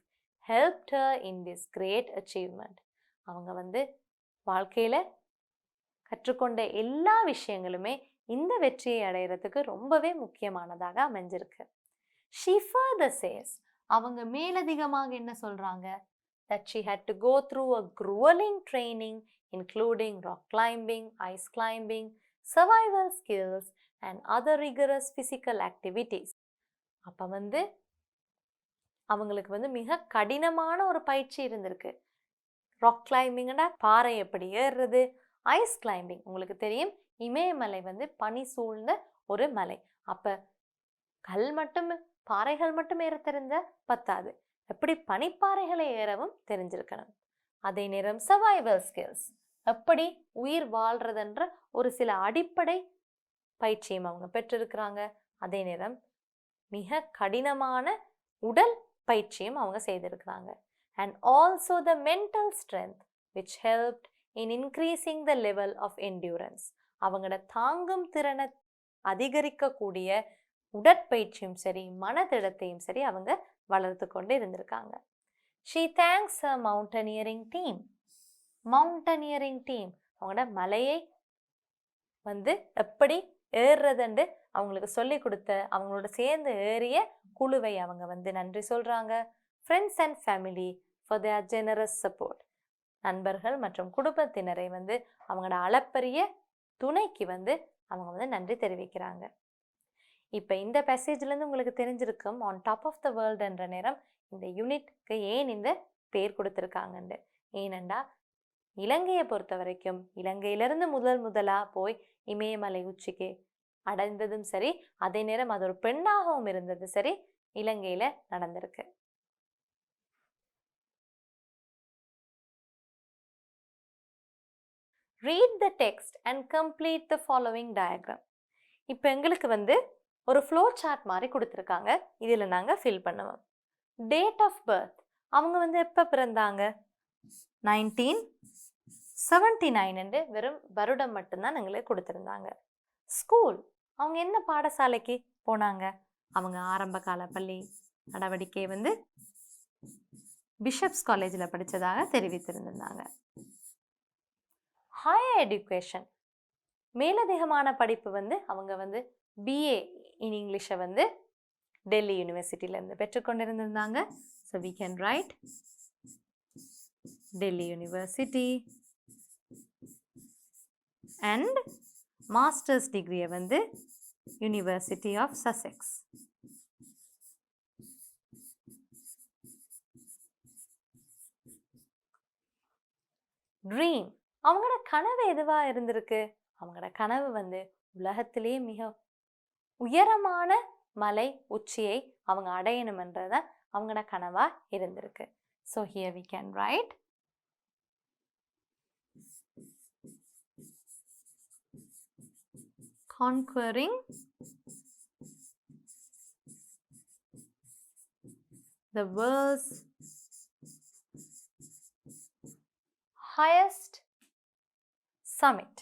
Speaker 1: helped her in this great achievement. அவங்க வந்து வாழ்க்கையில் கற்றுக்கொண்ட எல்லா விஷயங்களுமே இந்த வெற்றியை அடைகிறதுக்கு ரொம்பவே முக்கியமானதாக அமைஞ்சிருக்கு. She further says, அவங்க மேலதிகமாக என்ன சொல்கிறாங்க? That she had to go through a grueling training including rock climbing, ice climbing, survival skills and other rigorous physical activities. அப்போ வந்து அவங்களுக்கு வந்து மிக கடினமான ஒரு பயிற்சி இருந்திருக்கு. ராக் கிளைம்பிங்னா பாறை எப்படி ஏறுறது, ஐஸ் கிளைம்பிங் உங்களுக்கு தெரியும் இமயமலை வந்து பனி சூழ்ந்த ஒரு மலை. அப்போ பாறைகள் மட்டும் ஏற தெரிஞ்ச பத்தாது, எப்படி பனிப்பாறைகளை ஏறவும் தெரிஞ்சிருக்கணும். அதே நேரம் சர்வைவல் ஸ்கில்ஸ், எப்படி உயிர் வாழ்றதுன்ற ஒரு சில அடிப்படை பயிற்சியும் அவங்க பெற்றிருக்கிறாங்க. அதே நேரம் மிக கடினமான உடல் பயிற்சியும் அவங்க செய்திருக்கிறாங்க. And also the mental strength which helped in increasing the level of endurance. அவங்களோட தாங்கும் திறனை அதிகரிக்கக்கூடிய உடற்பயிற்சியும் சரி மனதிடத்தையும் சரி அவங்க வளர்த்து கொண்டு இருந்திருக்காங்க. She thanks her mountaineering team. அவங்களோட மலையை வந்து எப்படி ஏறுறதுண்டு அவங்களுக்கு சொல்லி கொடுத்த அவங்களோட சேர்ந்து ஏறிய குழுவை அவங்க வந்து நன்றி சொல்கிறாங்க. Friends and family for their generous support. நண்பர்கள் மற்றும் குடும்பத்தினரை வந்து அவங்களோட அளப்பரிய துணைக்கு வந்து அவங்க வந்து நன்றி தெரிவிக்கிறாங்க. இப்போ இந்த பேசேஜ்லேருந்து உங்களுக்கு தெரிஞ்சிருக்கும் on top of the world என்ற நேரம் இந்த யூனிட்க்கு ஏன் இந்த பேர் கொடுத்துருக்காங்கன்னு. ஏனெண்டா இலங்கையை பொறுத்த வரைக்கும் இலங்கையிலிருந்து முதலாக போய் இமயமலை உச்சிக்கு அடைந்ததும் சரி, அதே நேரம் அது ஒரு பெண்ணாகவும் இருந்தது சரி இலங்கையில் நடந்திருக்கு. Read the text and complete the following diagram. இப்போ எங்களுக்கு வந்து ஒரு ஃப்ளோ சார்ட் மாதிரி கொடுத்துருக்காங்க, இதில் நாங்கள் ஃபில் பண்ணுவோம். டேட் ஆஃப் பர்த், அவங்க வந்து எப்போ பிறந்தாங்க? 1979 வெறும் வருடம் மட்டும்தான் எங்களுக்கு கொடுத்துருந்தாங்க. ஸ்கூல், அவங்க என்ன பாடசாலைக்கு போனாங்க? அவங்க ஆரம்ப கால பள்ளி நடவடிக்கை வந்து பிஷப்ஸ் காலேஜில் படித்ததாக தெரிவித்திருந்தாங்க. ஹையர் எஜுகேஷன், மேலதிகமான படிப்பு வந்து அவங்க வந்து பிஏ இன் இங்கிலீஷை வந்து டெல்லி யூனிவர்சிட்டியிலேருந்து பெற்றுக்கொண்டிருந்தாங்க. So we can write Delhi University. And masters டிகிரியை வந்து யூனிவர்சிட்டி ஆஃப் சசெக்ஸ். ட்ரீம், அவங்களோட கனவு எதுவாக இருந்திருக்கு? அவங்களோட கனவு வந்து உலகத்திலே மிக உயரமான மலை உச்சியை அவங்க அடையணும்ன்றத அவங்களோட கனவாக இருந்திருக்கு. So here we can write conquering the world's highest summit.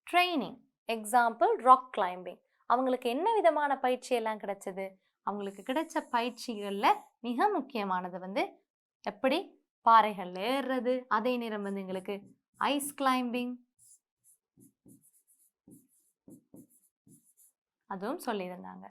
Speaker 1: Training, example rock climbing. அவங்களுக்கு என்ன விதமான பயிற்சி எல்லாம் கிடைச்சது? அவங்களுக்கு கிடைச்ச பயிற்சிகளில் மிக முக்கியமானது வந்து எப்படி பாறைகள் ஏறுறது, அதே நேரம் வந்து எங்களுக்கு ஐஸ் கிளைம்பிங் அதுவும் சொல்லியிருந்தாங்க.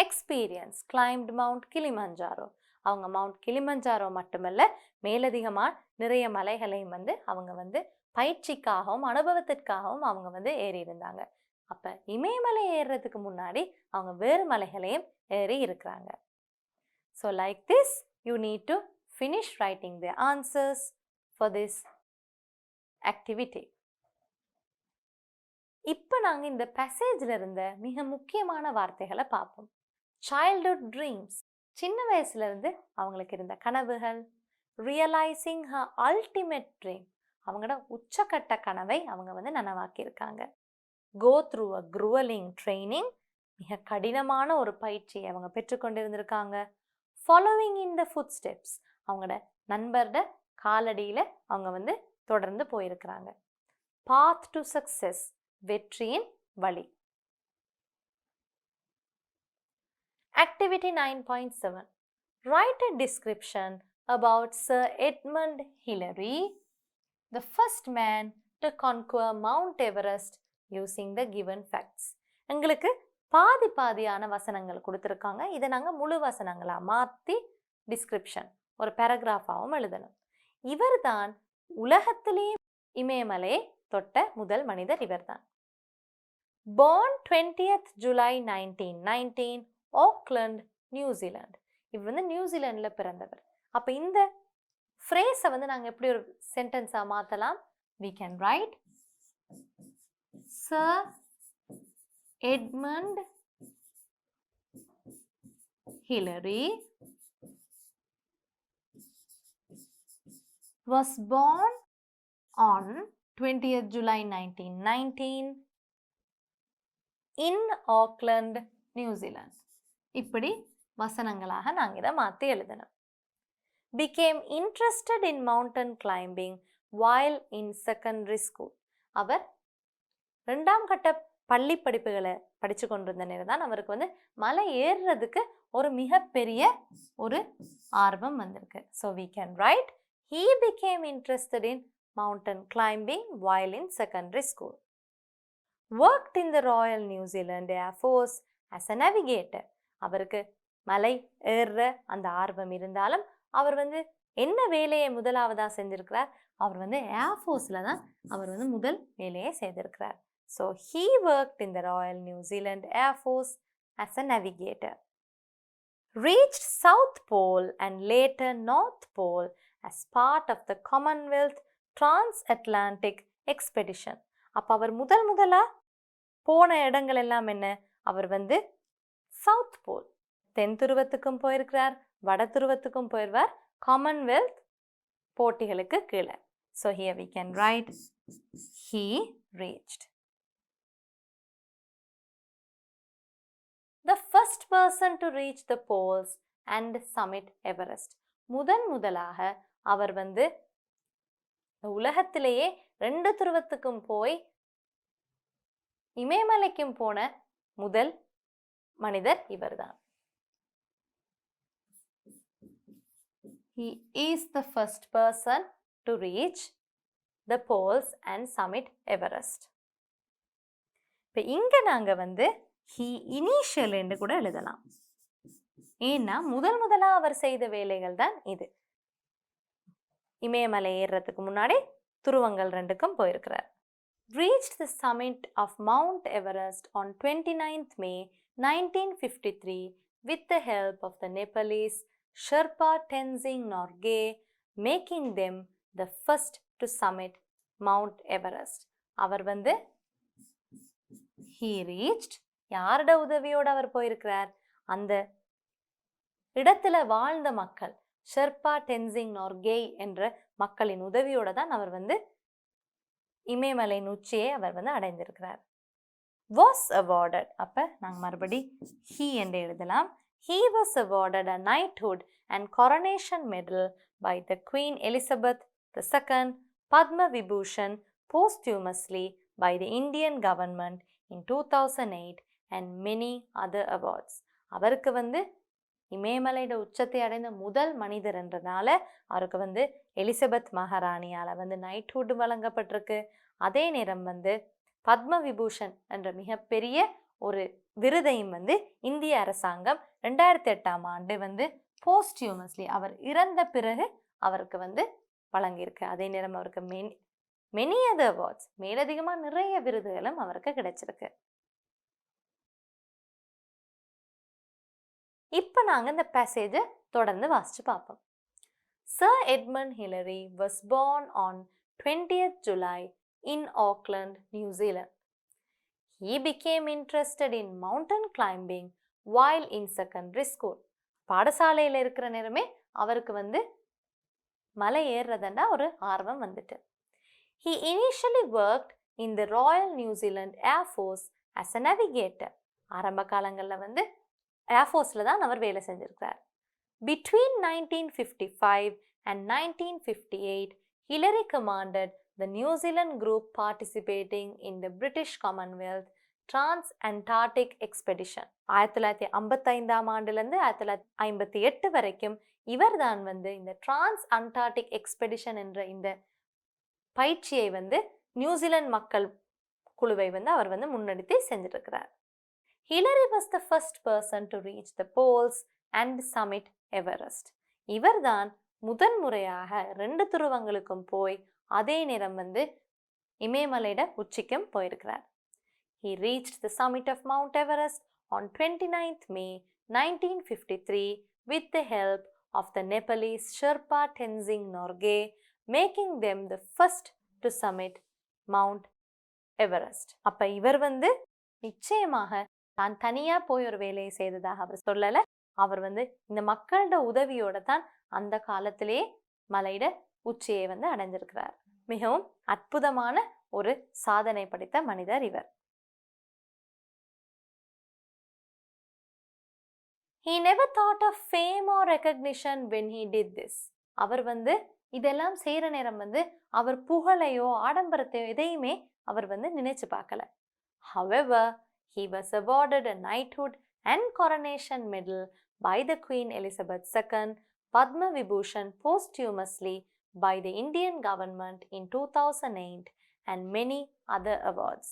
Speaker 1: Experience, climbed mount Kilimanjaro. அவங்க மவுண்ட் கிளிமஞ்சாரோ மட்டுமல்ல மேலதிகமாக நிறைய மலைகளையும் வந்து அவங்க வந்து பயிற்சிக்காகவும் அனுபவத்திற்காகவும் அவங்க வந்து ஏறி இருந்தாங்க. அப்போ இமயமலை ஏறுறதுக்கு முன்னாடி அவங்க வேறு மலைகளையும் ஏறி இருக்கிறாங்க. So like this you need to finish writing the answers for this activity. இப்போ நாங்க இந்த பேசேஜ்ல இருந்த மிக முக்கியமான வார்த்தைகளை பார்ப்போம். childhood dreams, சின்ன வயசுல இருந்து அவங்களுக்கு இருந்த கனவுகள். realizing her ultimate dream, அவங்களோட உச்சக்கட்ட கனவை அவங்க நனவாக்கி இருக்காங்க. go through a grueling training, மிக கடினமான ஒரு பயிற்சியை அவங்க பெற்றுக்கொண்டிருந்திருக்காங்க. following in the footsteps, அவங்களோட நண்பரோட காலடியில அவங்க தொடர்ந்து போயிருக்கிறாங்க. path to success, வெற்றியின் வழி. Activity 9.7, write a description about Sir Edmund Hillary, the first man to conquer Mount Everest using the given facts. உங்களுக்கு பாதியான வசனங்கள் கொடுத்திருக்காங்க. இதை நாங்க முழு வசனங்களா மாத்தி டிஸ்கிரிப்ஷன் ஒரு பேராகிராஃபாவும் எழுதணும். இவர்தான் உலகத்திலேயே இமயமலையை தொட்ட முதல் மனிதர். இவர்தான். born 20th July 1919, Auckland, New Zealand. இவர் நியூசிலாந்துல பிறந்தவர். அப்ப இந்த ஃப்ரேஸை நாங்க எப்படி ஒரு சென்டென்ஸா மாத்தலாம்? we can write Sir Edmund Hillary was born on 20th July 1919 in Auckland, New Zealand. இப்படி வசனங்களாக நாங்க இதை மாற்றி எழுதணும். became interested in mountain climbing while in secondary school. அவர் 2ஆம் கட்ட பள்ளி படிப்புகளை படிச்சு கொண்டிருந்த நேரம் தான் அவருக்கு மலை ஏறுறதுக்கு ஒரு மிகப்பெரிய ஒரு ஆர்வம் வந்திருக்கு. so we can write he became interested in mountain climbing while in secondary school. worked in the Royal New Zealand Air Force as a navigator. அவருக்கு மலை ஏறுற அந்த ஆர்வம் இருந்தாலும் அவர் என்ன வேலையை முதலாவதா செஞ்சிருக்கிறார்? அவர் ஏர்ஃபோர்ஸ்ல தான் அவர் முதல் வேலையை செய்திருக்கிறார். so he worked in the Royal New Zealand Air Force as a navigator. reached South Pole and later North Pole as part of the Commonwealth Transatlantic Expedition. அப்ப அவர் முதலா போன இடங்கள் எல்லாம் என்ன? அவர் சவுத் போல், தென் துருவத்துக்கும் போயிருக்கிறார், வட துருவத்துக்கும் போயிருவார், காமன்வெல்த் போட்டிகளுக்கு கீழே. so here we can write he reached. the first person to reach the poles and summit Everest. முதலாக அவர் உலகத்திலேயே 2 துருவத்துக்கும் போய் இமயமலைக்கும் போன முதல் மனிதர் இவர்தான். he is the first person to reach the poles and summit Everest. இப்ப இங்க நாங்க he initial என்று கூட எழுதலாம். ஏன்னா முதலா அவர் செய்த வேலைகள் தான் இது. இமயமலை ஏறுறதுக்கு முன்னாடி துருவங்கள் 2க்கும் போயிருக்கிறார். reached the summit of Mount Everest on 29th May 1953 with the help of the Nepalese Sherpa Tenzing Norgay, making them the first to summit Mount Everest. Our he reached, யாரோட உதவியோடு அவர் போயிருக்கிறார்? அந்த இடத்துல வாழ்ந்த மக்கள், ஷெர்பா டென்சிங் நார்கே என்ற மக்களின் உதவியோட தான் அவர் இமயமலை உச்சியை அவர் அடைந்திருக்கிறார். was awarded, அப்ப நாங்க மறுபடி he என்று எழுதலாம். he was awarded a knighthood and coronation medal by the Queen Elizabeth II Padma Vibhushan posthumously by the Indian government in 2008 and many other awards. அவருக்கு இமயமலையோட உச்சத்தை அடைந்த முதல் மனிதர் என்றனால அவருக்கு எலிசபெத் மகாராணியால நைட்ஹுட் வழங்கப்பட்டிருக்கு. அதே நேரம் பத்ம விபூஷன் என்ற மிகப்பெரிய ஒரு விருதையும் இந்திய அரசாங்கம் 2008ஆம் ஆண்டு போஸ்டியூமஸ்லி அவர் இறந்த பிறகு அவருக்கு வழங்கியிருக்கு. அதே நேரம் அவருக்கு many other awards, மேலதிகமா நிறைய விருதுகளும் அவருக்கு கிடைச்சிருக்கு. இப்ப நாங்க இந்த பேசேஜை தொடர்ந்து வாசிச்சு பார்ப்போம். Sir Edmund Hillary was born on 20th July in Auckland, New Zealand. He became interested in mountain climbing while in secondary school. பாடசாலையில் இருக்கிற நேரமே அவருக்கு வந்து மலை ஏறுறதுன்னா ஒரு ஆர்வம் வந்துட்டு. He initially worked in the Royal New Zealand Air Force as a navigator. ஆரம்ப காலங்களில் வந்து ஏர்ஃபோர்ஸில் தான் அவர் வேலை செஞ்சிருக்கிறார். Between 1955 and 1958, Hillary commanded the New Zealand group participating in the British Commonwealth Trans-Antarctic Expedition. 1955ஆம் ஆண்டிலிருந்து 1958 வரைக்கும் இவர் தான் வந்து இந்த Trans-Antarctic Expedition என்ற இந்த பயிற்சியை வந்து நியூசிலாந்து மக்கள் குழுவை வந்து அவர் வந்து முன்னெடுத்து செஞ்சிருக்கிறார். Hillary was the first person to reach the poles and summit Everest. இவர்தான் முதன்முறையாக 2 துருவங்களுக்கும் போய் அதே நேரம் வந்து இமயமலையோட உச்சிக்கும் போயிருக்கிறார். He reached the summit of Mount Everest on 29th May 1953 with the help of the Nepalese Sherpa Tenzing Norgay, making them the first to summit Mount Everest. அப்ப இவர் வந்து நிச்சயமாக தான் தனியா போய் ஒரு வேலையை செய்ததாக அவர் சொல்லல. அவர் வந்து இந்த மக்களோட உதவியோட தான் அந்த காலத்திலே மலையோட உச்சியை வந்து அடைஞ்சிருக்கிறார். மிகவும் அற்புதமான ஒரு சாதனை படைத்த மனிதர் இவர். He never thought of fame or recognition when he did this. அவர் வந்து இதெல்லாம் செய்யற நேரம் வந்து அவர் புகழையோ ஆடம்பரத்தையோ எதையுமே அவர் வந்து நினைச்சு பார்க்கல. However, he was awarded a knighthood and coronation medal by the Queen Elizabeth II, Padma Vibhushan posthumously by the Indian government in 2008 and many other awards.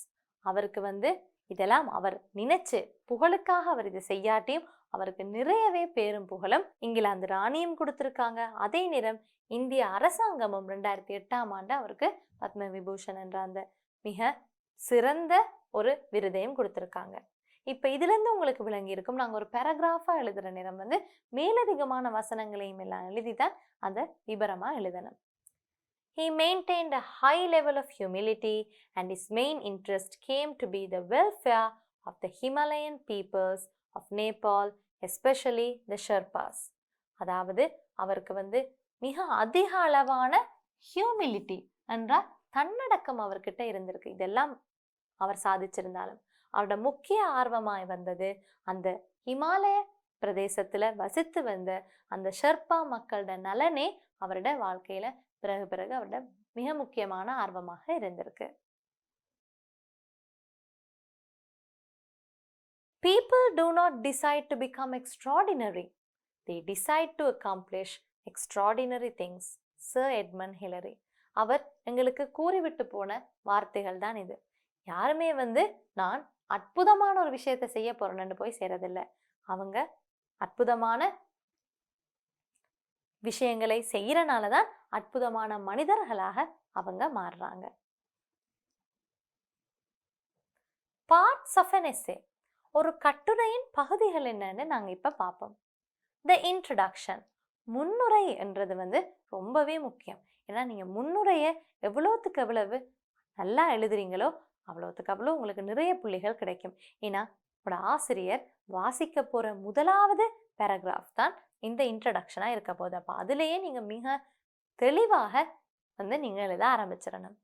Speaker 1: அவருக்கு வந்து இதெல்லாம் அவர் நினைச்சு புகழுக்காக அவர் இதை செய்யாட்டியும் அவருக்கு நிறையவே பேரும் புகழும் இங்கிலாந்து ராணியும் கொடுத்திருக்காங்க. அதே நேரம் இந்திய அரசாங்கமும் 2008ஆம் ஆண்டு அவருக்கு பத்ம விபூஷன் என்ற அந்த மிக சிறந்த ஒரு விருதையும் கொடுத்திருக்காங்க. இப்ப இதுல இருந்து உங்களுக்கு விளங்கி இருக்கும், நாங்க ஒரு பேராகிராஃபா எழுதுற நேரம் வந்து மேலதிகமான வசனங்களையும் எல்லாம் எழுதிதான் அதை விபரமா எழுதணும். He maintained a high level of humility and his main interest came to be the welfare of the Himalayan peoples of Nepal, especially the Sherpas. அதாவது அவருக்கு வந்து மிக அதிக அளவான ஹியூமிலிட்டி என்றால் தன்னடக்கம் அவர்கிட்ட இருந்திருக்கு. இதெல்லாம் அவர் சாதிச்சிருந்தாலும் அவரோட முக்கிய ஆர்வமாய் வந்தது அந்த ஹிமாலய பிரதேசத்துல வசித்து வந்த அந்த ஷெர்பா மக்களோட நலனே அவரோட வாழ்க்கையில பிறகு அவரோட மிக முக்கியமான ஆர்வமாக இருந்திருக்கு. People do not decide to become extraordinary. They decide to accomplish extraordinary things. Sir Edmund Hillary. அவர் எங்களுக்கு கூறிவிட்டு போன வார்த்தைகள் தான் இது. யாருமே வந்து நான் அற்புதமான ஒரு விஷயத்தை செய்ய போறேன்னு போய் சேரதில்ல. அவங்க அற்புதமான விஷயங்களை செய்யறனாலதான் அற்புதமான மனிதர்களாக அவங்க மாறுறாங்க. Parts of an essay. ஒரு கட்டுரையின் பகுதிகள் என்னன்னு நாங்க இப்ப பார்ப்போம். The introduction. முன்னுரை என்றது வந்து ரொம்பவே முக்கியம். ஏன்னா நீங்க முன்னுரையை எவ்வளவுக்கு எவ்வளவு நல்லா எழுதுறீங்களோ அவ்வளவுக்கு அவ்வளவு உங்களுக்கு நிறைய புள்ளிகள் கிடைக்கும். ஏன்னா உங்களோட ஆசிரியர் வாசிக்க போற முதலாவது பேராகிராஃப் தான் இந்த இன்ட்ரடக்ஷனா இருக்க போகுது. அப்ப அதுலயே நீங்க மிக தெளிவாக வந்து நீங்க எழுத ஆரம்பிச்சிடணும்.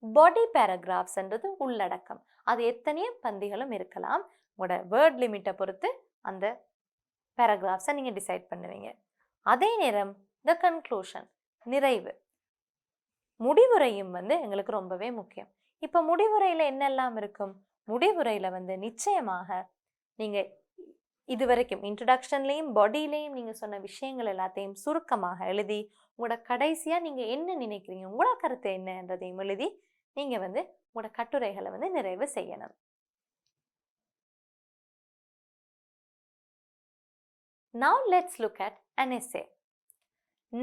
Speaker 1: பாடி பேராகிராஃப்ஸ் என்றது உள்ளடக்கம். அது எத்தனையோ பந்திகளும் இருக்கலாம். உங்களோட வேர்ட் லிமிட்டை பொறுத்து அந்த பேராகிராஃப்ஸை நீங்க டிசைட் பண்ணுவீங்க. அதே நேரம் த கன்க்ளூஷன், நிறைவு, முடிவுரையும் வந்து எங்களுக்கு ரொம்பவே முக்கியம். இப்ப முடிவுரையில என்னெல்லாம் இருக்கும்? முடிவுரையில வந்து நிச்சயமாக நீங்க இதுவரைக்கும் இன்ட்ரடக்ஷன்லையும் பாடியிலையும் நீங்க சொன்ன விஷயங்கள் எல்லாத்தையும் சுருக்கமாக எழுதி உங்களோட கடைசியா நீங்க என்ன நினைக்கிறீங்க, உங்களோட கருத்து என்னன்றதையும் எழுதி நீங்க வந்து உங்களோட கட்டுரைகளை வந்து நிறைவு செய்யணும். Now let's look at an essay.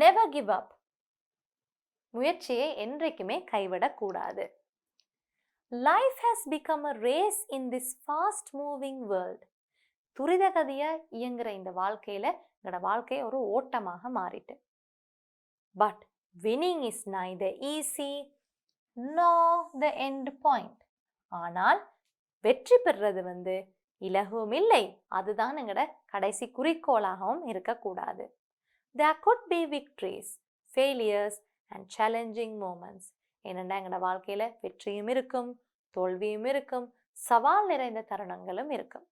Speaker 1: Never give up. முயற்சியை என்றைக்குமே கைவிடக்கூடாது. Life has become a race in this fast moving world. துரிதகதியா இயங்குற இந்த வாழ்க்கையில எங்களோட வாழ்க்கை ஒரு ஓட்டமாக மாறிட்டு. But winning is neither easy nor the end point. ஆனால் வெற்றி பெறுறது வந்து இலகும் இல்லை, அதுதான் எங்களோட கடைசி குறிக்கோளாகவும் இருக்கக்கூடாது. There could be victories, failures and challenging moments. ஏனென்றா எங்களோட வாழ்க்கையில வெற்றியும் இருக்கும், தோல்வியும் இருக்கும், சவால் நிறைந்த தருணங்களும் இருக்கும்.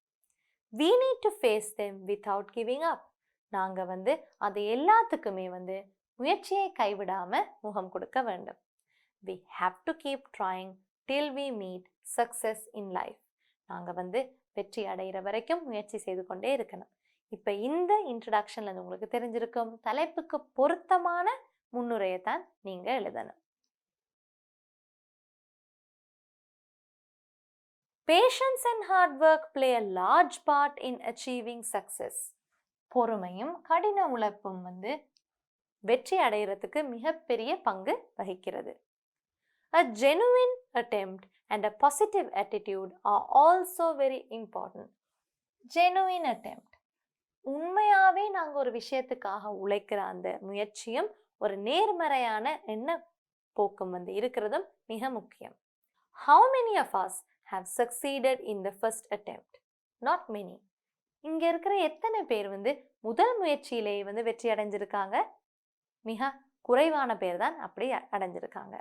Speaker 1: We need to face them without giving up. நாங்க வந்து அது எல்லாத்துக்குமே வந்து முயற்சியை கைவிடாம முகம் கொடுக்க வேண்டும். We have to keep trying till we meet success in life. நாங்க வந்து வெற்றி அடைகிற வரைக்கும் முயற்சி செய்து கொண்டே இருக்கணும். இப்போ இந்த இன்ட்ரடக்ஷன்ல உங்களுக்கு தெரிஞ்சிருக்கும் தலைப்புக்கு பொருத்தமான முன்னுரையை தான் நீங்க எழுதணும். Patience and hard work play a large part in achieving success. பொறுமையும் கடின உழைப்பும் வந்து வெற்றி அடைகிறதுக்கு மிகப்பெரிய பங்கு வகிக்கிறது. A genuine attempt and a positive attitude are also very important. Genuine attempt. உண்மையாவே நாங்க ஒரு விஷயத்துக்காக உழைக்கிற அந்த முயற்சியும் ஒரு நேர்மறையான எண்ண போக்கும் வந்து இருக்கிறதும் மிக முக்கியம். How many of us have succeeded in the first attempt? Not many. இங்க இருக்கிற எத்தனை பேர் வந்து முதல் முயற்சியிலேயே வந்து வெற்றி அடைஞ்சிருக்காங்க? மிக குறைவான பேர் தான் அப்படி அடைஞ்சிருக்காங்க.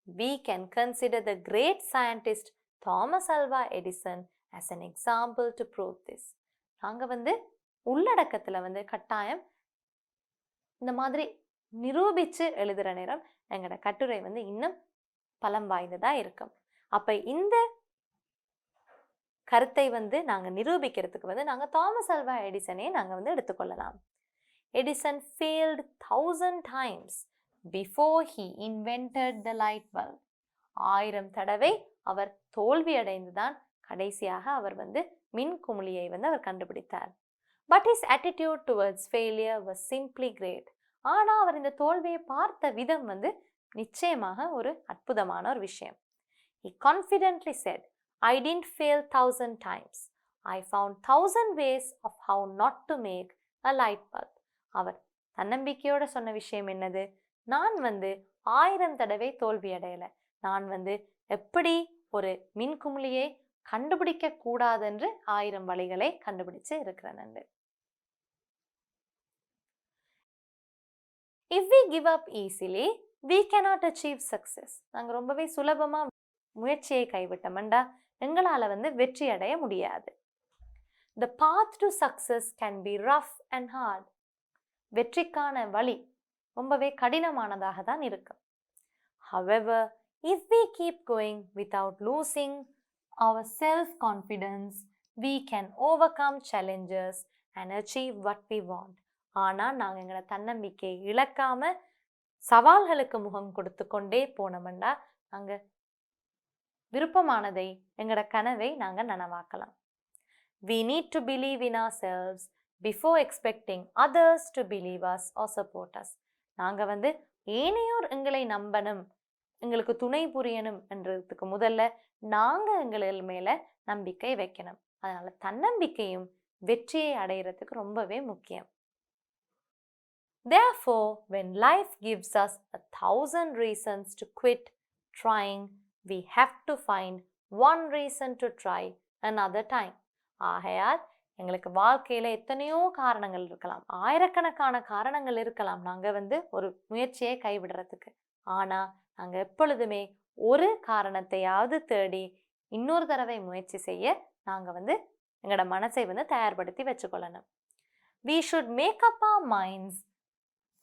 Speaker 1: We can consider the great scientist Thomas Alva Edison as an example to prove this. நாங்க வந்து உள்ளடக்கத்துல வந்து கட்டாயம் இந்த மாதிரி நிரூபிச்சு எழுதுற நேரம் எங்களோட கட்டுரை வந்து இன்னும் பலம் வாய்ந்ததா இருக்கும். அப்ப இந்த கருத்தை வந்து நாங்க நிரூபிக்கிறதுக்கு வந்து நாங்க தாமஸ் அல்வா எடிசனே நாங்க வந்து எடுத்துக்கொள்ளலாம். Edison failed 1000 times before he invented the light bulb. 1000 தடவை அவர் தோல்வி அடைந்துதான் கடைசியாக அவர் வந்து மின் குமிழியை வந்து அவர் கண்டுபிடித்தார். But his attitude towards failure was simply great. ஆனா அவர் இந்த தோல்வியை பார்த்த விதம் வந்து நிச்சயமாக ஒரு அற்புதமான ஒரு விஷயம். He confidently said, I didn't fail 1000 times. I found 1000 ways of how not to make a light bulb. அவர் தன்னம்பிக்கையோட சொன்ன விஷயம் என்னது? நான் வந்து 1000 தடவை தோல்வி அடையல, நான் வந்து எப்படி ஒரு மின்குமிழியை கண்டுபிடிக்க கூடாதென்று 1000 வழிகளை கண்டுபிடிச்சு இருக்கிறேன். If we give up easily, we cannot achieve success. நாங்க ரொம்பவே சுலபமா முயற்சியை கைவிட்டோம்டா எங்களால வந்து வெற்றி அடைய முடியாது. The path to success can be rough and hard. வெற்றிக்கான வழி ரொம்பவே கடினமானதாக தான் இருக்கும். However, if we keep going without losing our self-confidence, we can overcome challenges and achieve what we want. ஆனா நாங்க எங்களோட தன்னம்பிக்கையை இழக்காம சவால்களுக்கு முகம் கொடுத்து கொண்டே போனோம்னா நாங்க விருப்பமானதை எங்களோட கனவை நாங்க நனவாக்கலாம். We need to believe in ourselves before expecting others to believe us or support us. நாங்க வந்து ஏனையோர் எங்களை நம்பணும், எங்களுக்கு துணை புரியணும் என்றதுக்கு முதல்ல நாங்க எங்கள் மேல நம்பிக்கை வைக்கணும். அதனால தன்னம்பிக்கையும் வெற்றியை அடைகிறதுக்கு ரொம்பவே முக்கியம். Therefore, when life gives us 1000 reasons to quit trying, we have to find one reason to try another time. ஆகையால் எங்களுக்கு வாழ்க்கையில எத்தனையோ காரணங்கள் இருக்கலாம், ஆயிரக்கணக்கான காரணங்கள் இருக்கலாம் நாங்க வந்து ஒரு முயற்சியை கைவிடுறதுக்கு. ஆனா நாங்க எப்பொழுதுமே ஒரு காரணத்தையாவது தேடி இன்னொரு தடவை முயற்சி செய்ய நாங்க வந்து எங்களோட மனசை வந்து தயார்படுத்தி வச்சுக்கொள்ளணும். We should make up our minds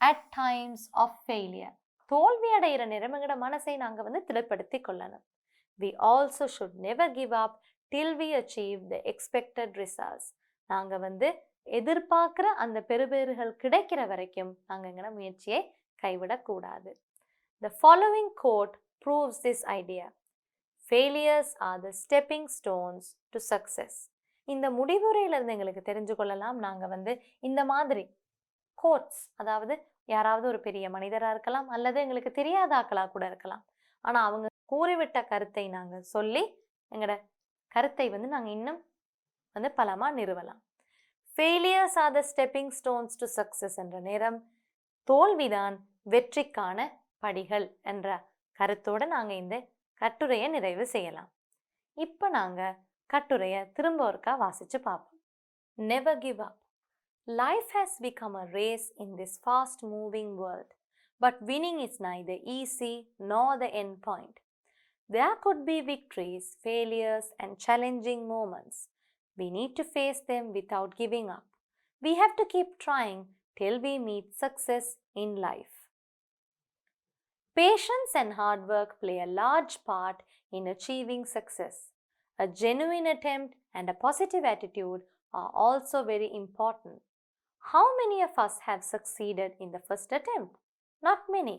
Speaker 1: at times of failure. தோல்வி அடைகிற நேரம் எங்களோட மனசை நாங்க வந்து திடப்படுத்தி கொள்ளணும். We also should never give up till we achieve the expected results. நாங்க வந்து எதிர்பார்க்கிற அந்த பெறுபேறுகள் கிடைக்கிற வரைக்கும் நாங்க எங்களோட முயற்சியை கைவிடக்கூடாது. The following quote proves this idea. Failures are the stepping stones to success. இந்த முடிவுரையிலிருந்து எங்களுக்கு தெரிஞ்சு கொள்ளலாம், நாங்க வந்து இந்த மாதிரி கோட்ஸ், அதாவது யாராவது ஒரு பெரிய மனிதராக இருக்கலாம் அல்லது எங்களுக்கு தெரியாத ஆக்களாக கூட இருக்கலாம், ஆனால் அவங்க கூறிவிட்ட கருத்தை நாங்கள் சொல்லி எங்களோட கருத்தை வந்து நாங்கள் இன்னும் வந்து பலமாக நிறுவலாம். Failures R the stepping stones to success என்ற நேரம் தோல்விதான் வெற்றிக்கான படிகள் என்ற கருத்தோட நாங்க இந்த கட்டுரையை நிறைவு செய்யலாம். இப்போ நாங்க கட்டுரையை திரும்ப ஒருக்கா வாசிச்சு பார்ப்போம். Never give up. Life has become a race in this fast moving world, but winning is neither easy nor the end point. There could be victories, failures, and challenging moments. We need to face them without giving up. We have to keep trying till we meet success in life. Patience and hard work play a large part in achieving success. A genuine attempt and a positive attitude are also very important. How many of us have succeeded in the first attempt? Not many.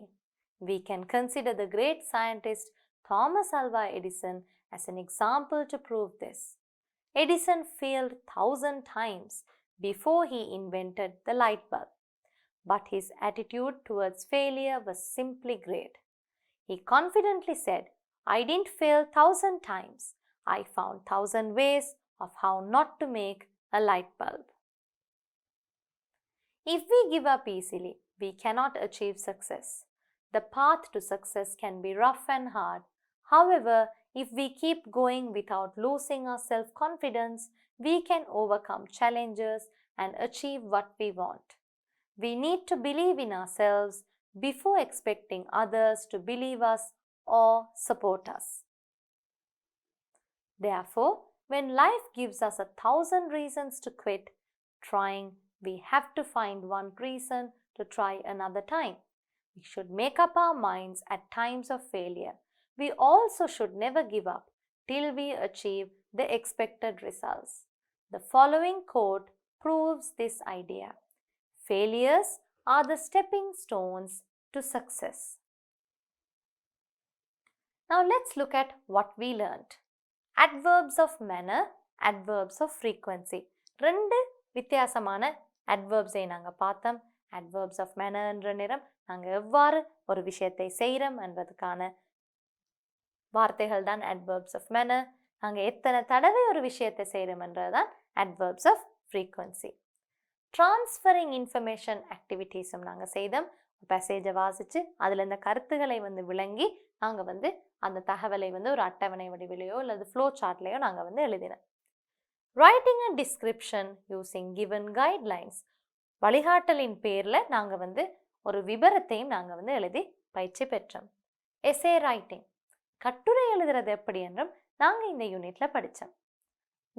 Speaker 1: We can consider the great scientist Thomas Alva Edison as an example to prove this. Edison failed 1,000 times before he invented the light bulb. But his attitude towards failure was simply great. He confidently said, "I didn't fail 1,000 times. I found 1,000 ways of how not to make a light bulb." If we give up easily, we cannot achieve success. The path to success can be rough and hard. However, if we keep going without losing our self-confidence, we can overcome challenges and achieve what we want. We need to believe in ourselves before expecting others to believe us or support us. Therefore, when life gives us 1,000 reasons to quit trying, we have to find one reason to try another time. We should make up our minds at times of failure. We also should never give up till we achieve the expected results. The following quote proves this idea. Failures are the stepping stones to success. Now let's look at what we learned. Adverbs of manner, adverbs of frequency. ரெண்டு வித்தியாசமான adverbs-ஐ நாங்கள் பார்த்தோம். adverbs of manner என்ற நிறம் நாங்கள் எவ்வாறு ஒரு விஷயத்தை செய்கிறோம் என்பதற்கான வார்த்தைகள் தான் adverbs of manner. நாங்கள் எத்தனை தடவை ஒரு விஷயத்தை செய்கிறோம் என்றது தான் adverbs of frequency. Transferring information activities-உம் நாங்கள் செய்தோம். பேசேஜை வாசித்து அதில் இந்த கருத்துக்களை விளங்கி நாங்கள் அந்த தகவலை ஒரு அட்டவணை வடிவிலையோ அல்லது ஃப்ளோ சார்ட்லையோ நாங்கள் எழுதினோம். Writing a description using given guidelines. வழிகாட்டலின் பேரில் நாங்கள் ஒரு விபரத்தையும் நாங்கள் எழுதி பயிற்சி பெற்றோம். Essay writing. கட்டுரை எழுதுறது எப்படி என்றும் நாங்கள் இந்த யூனிட்ல படித்தோம்.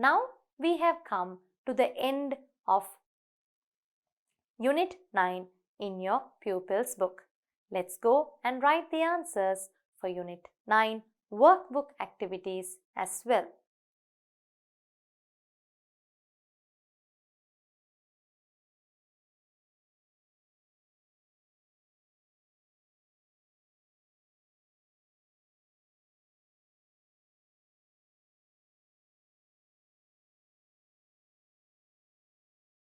Speaker 1: Now we have come to the end of Unit 9 in your Pupils book. Let's go and write the answers for Unit 9 workbook activities as well.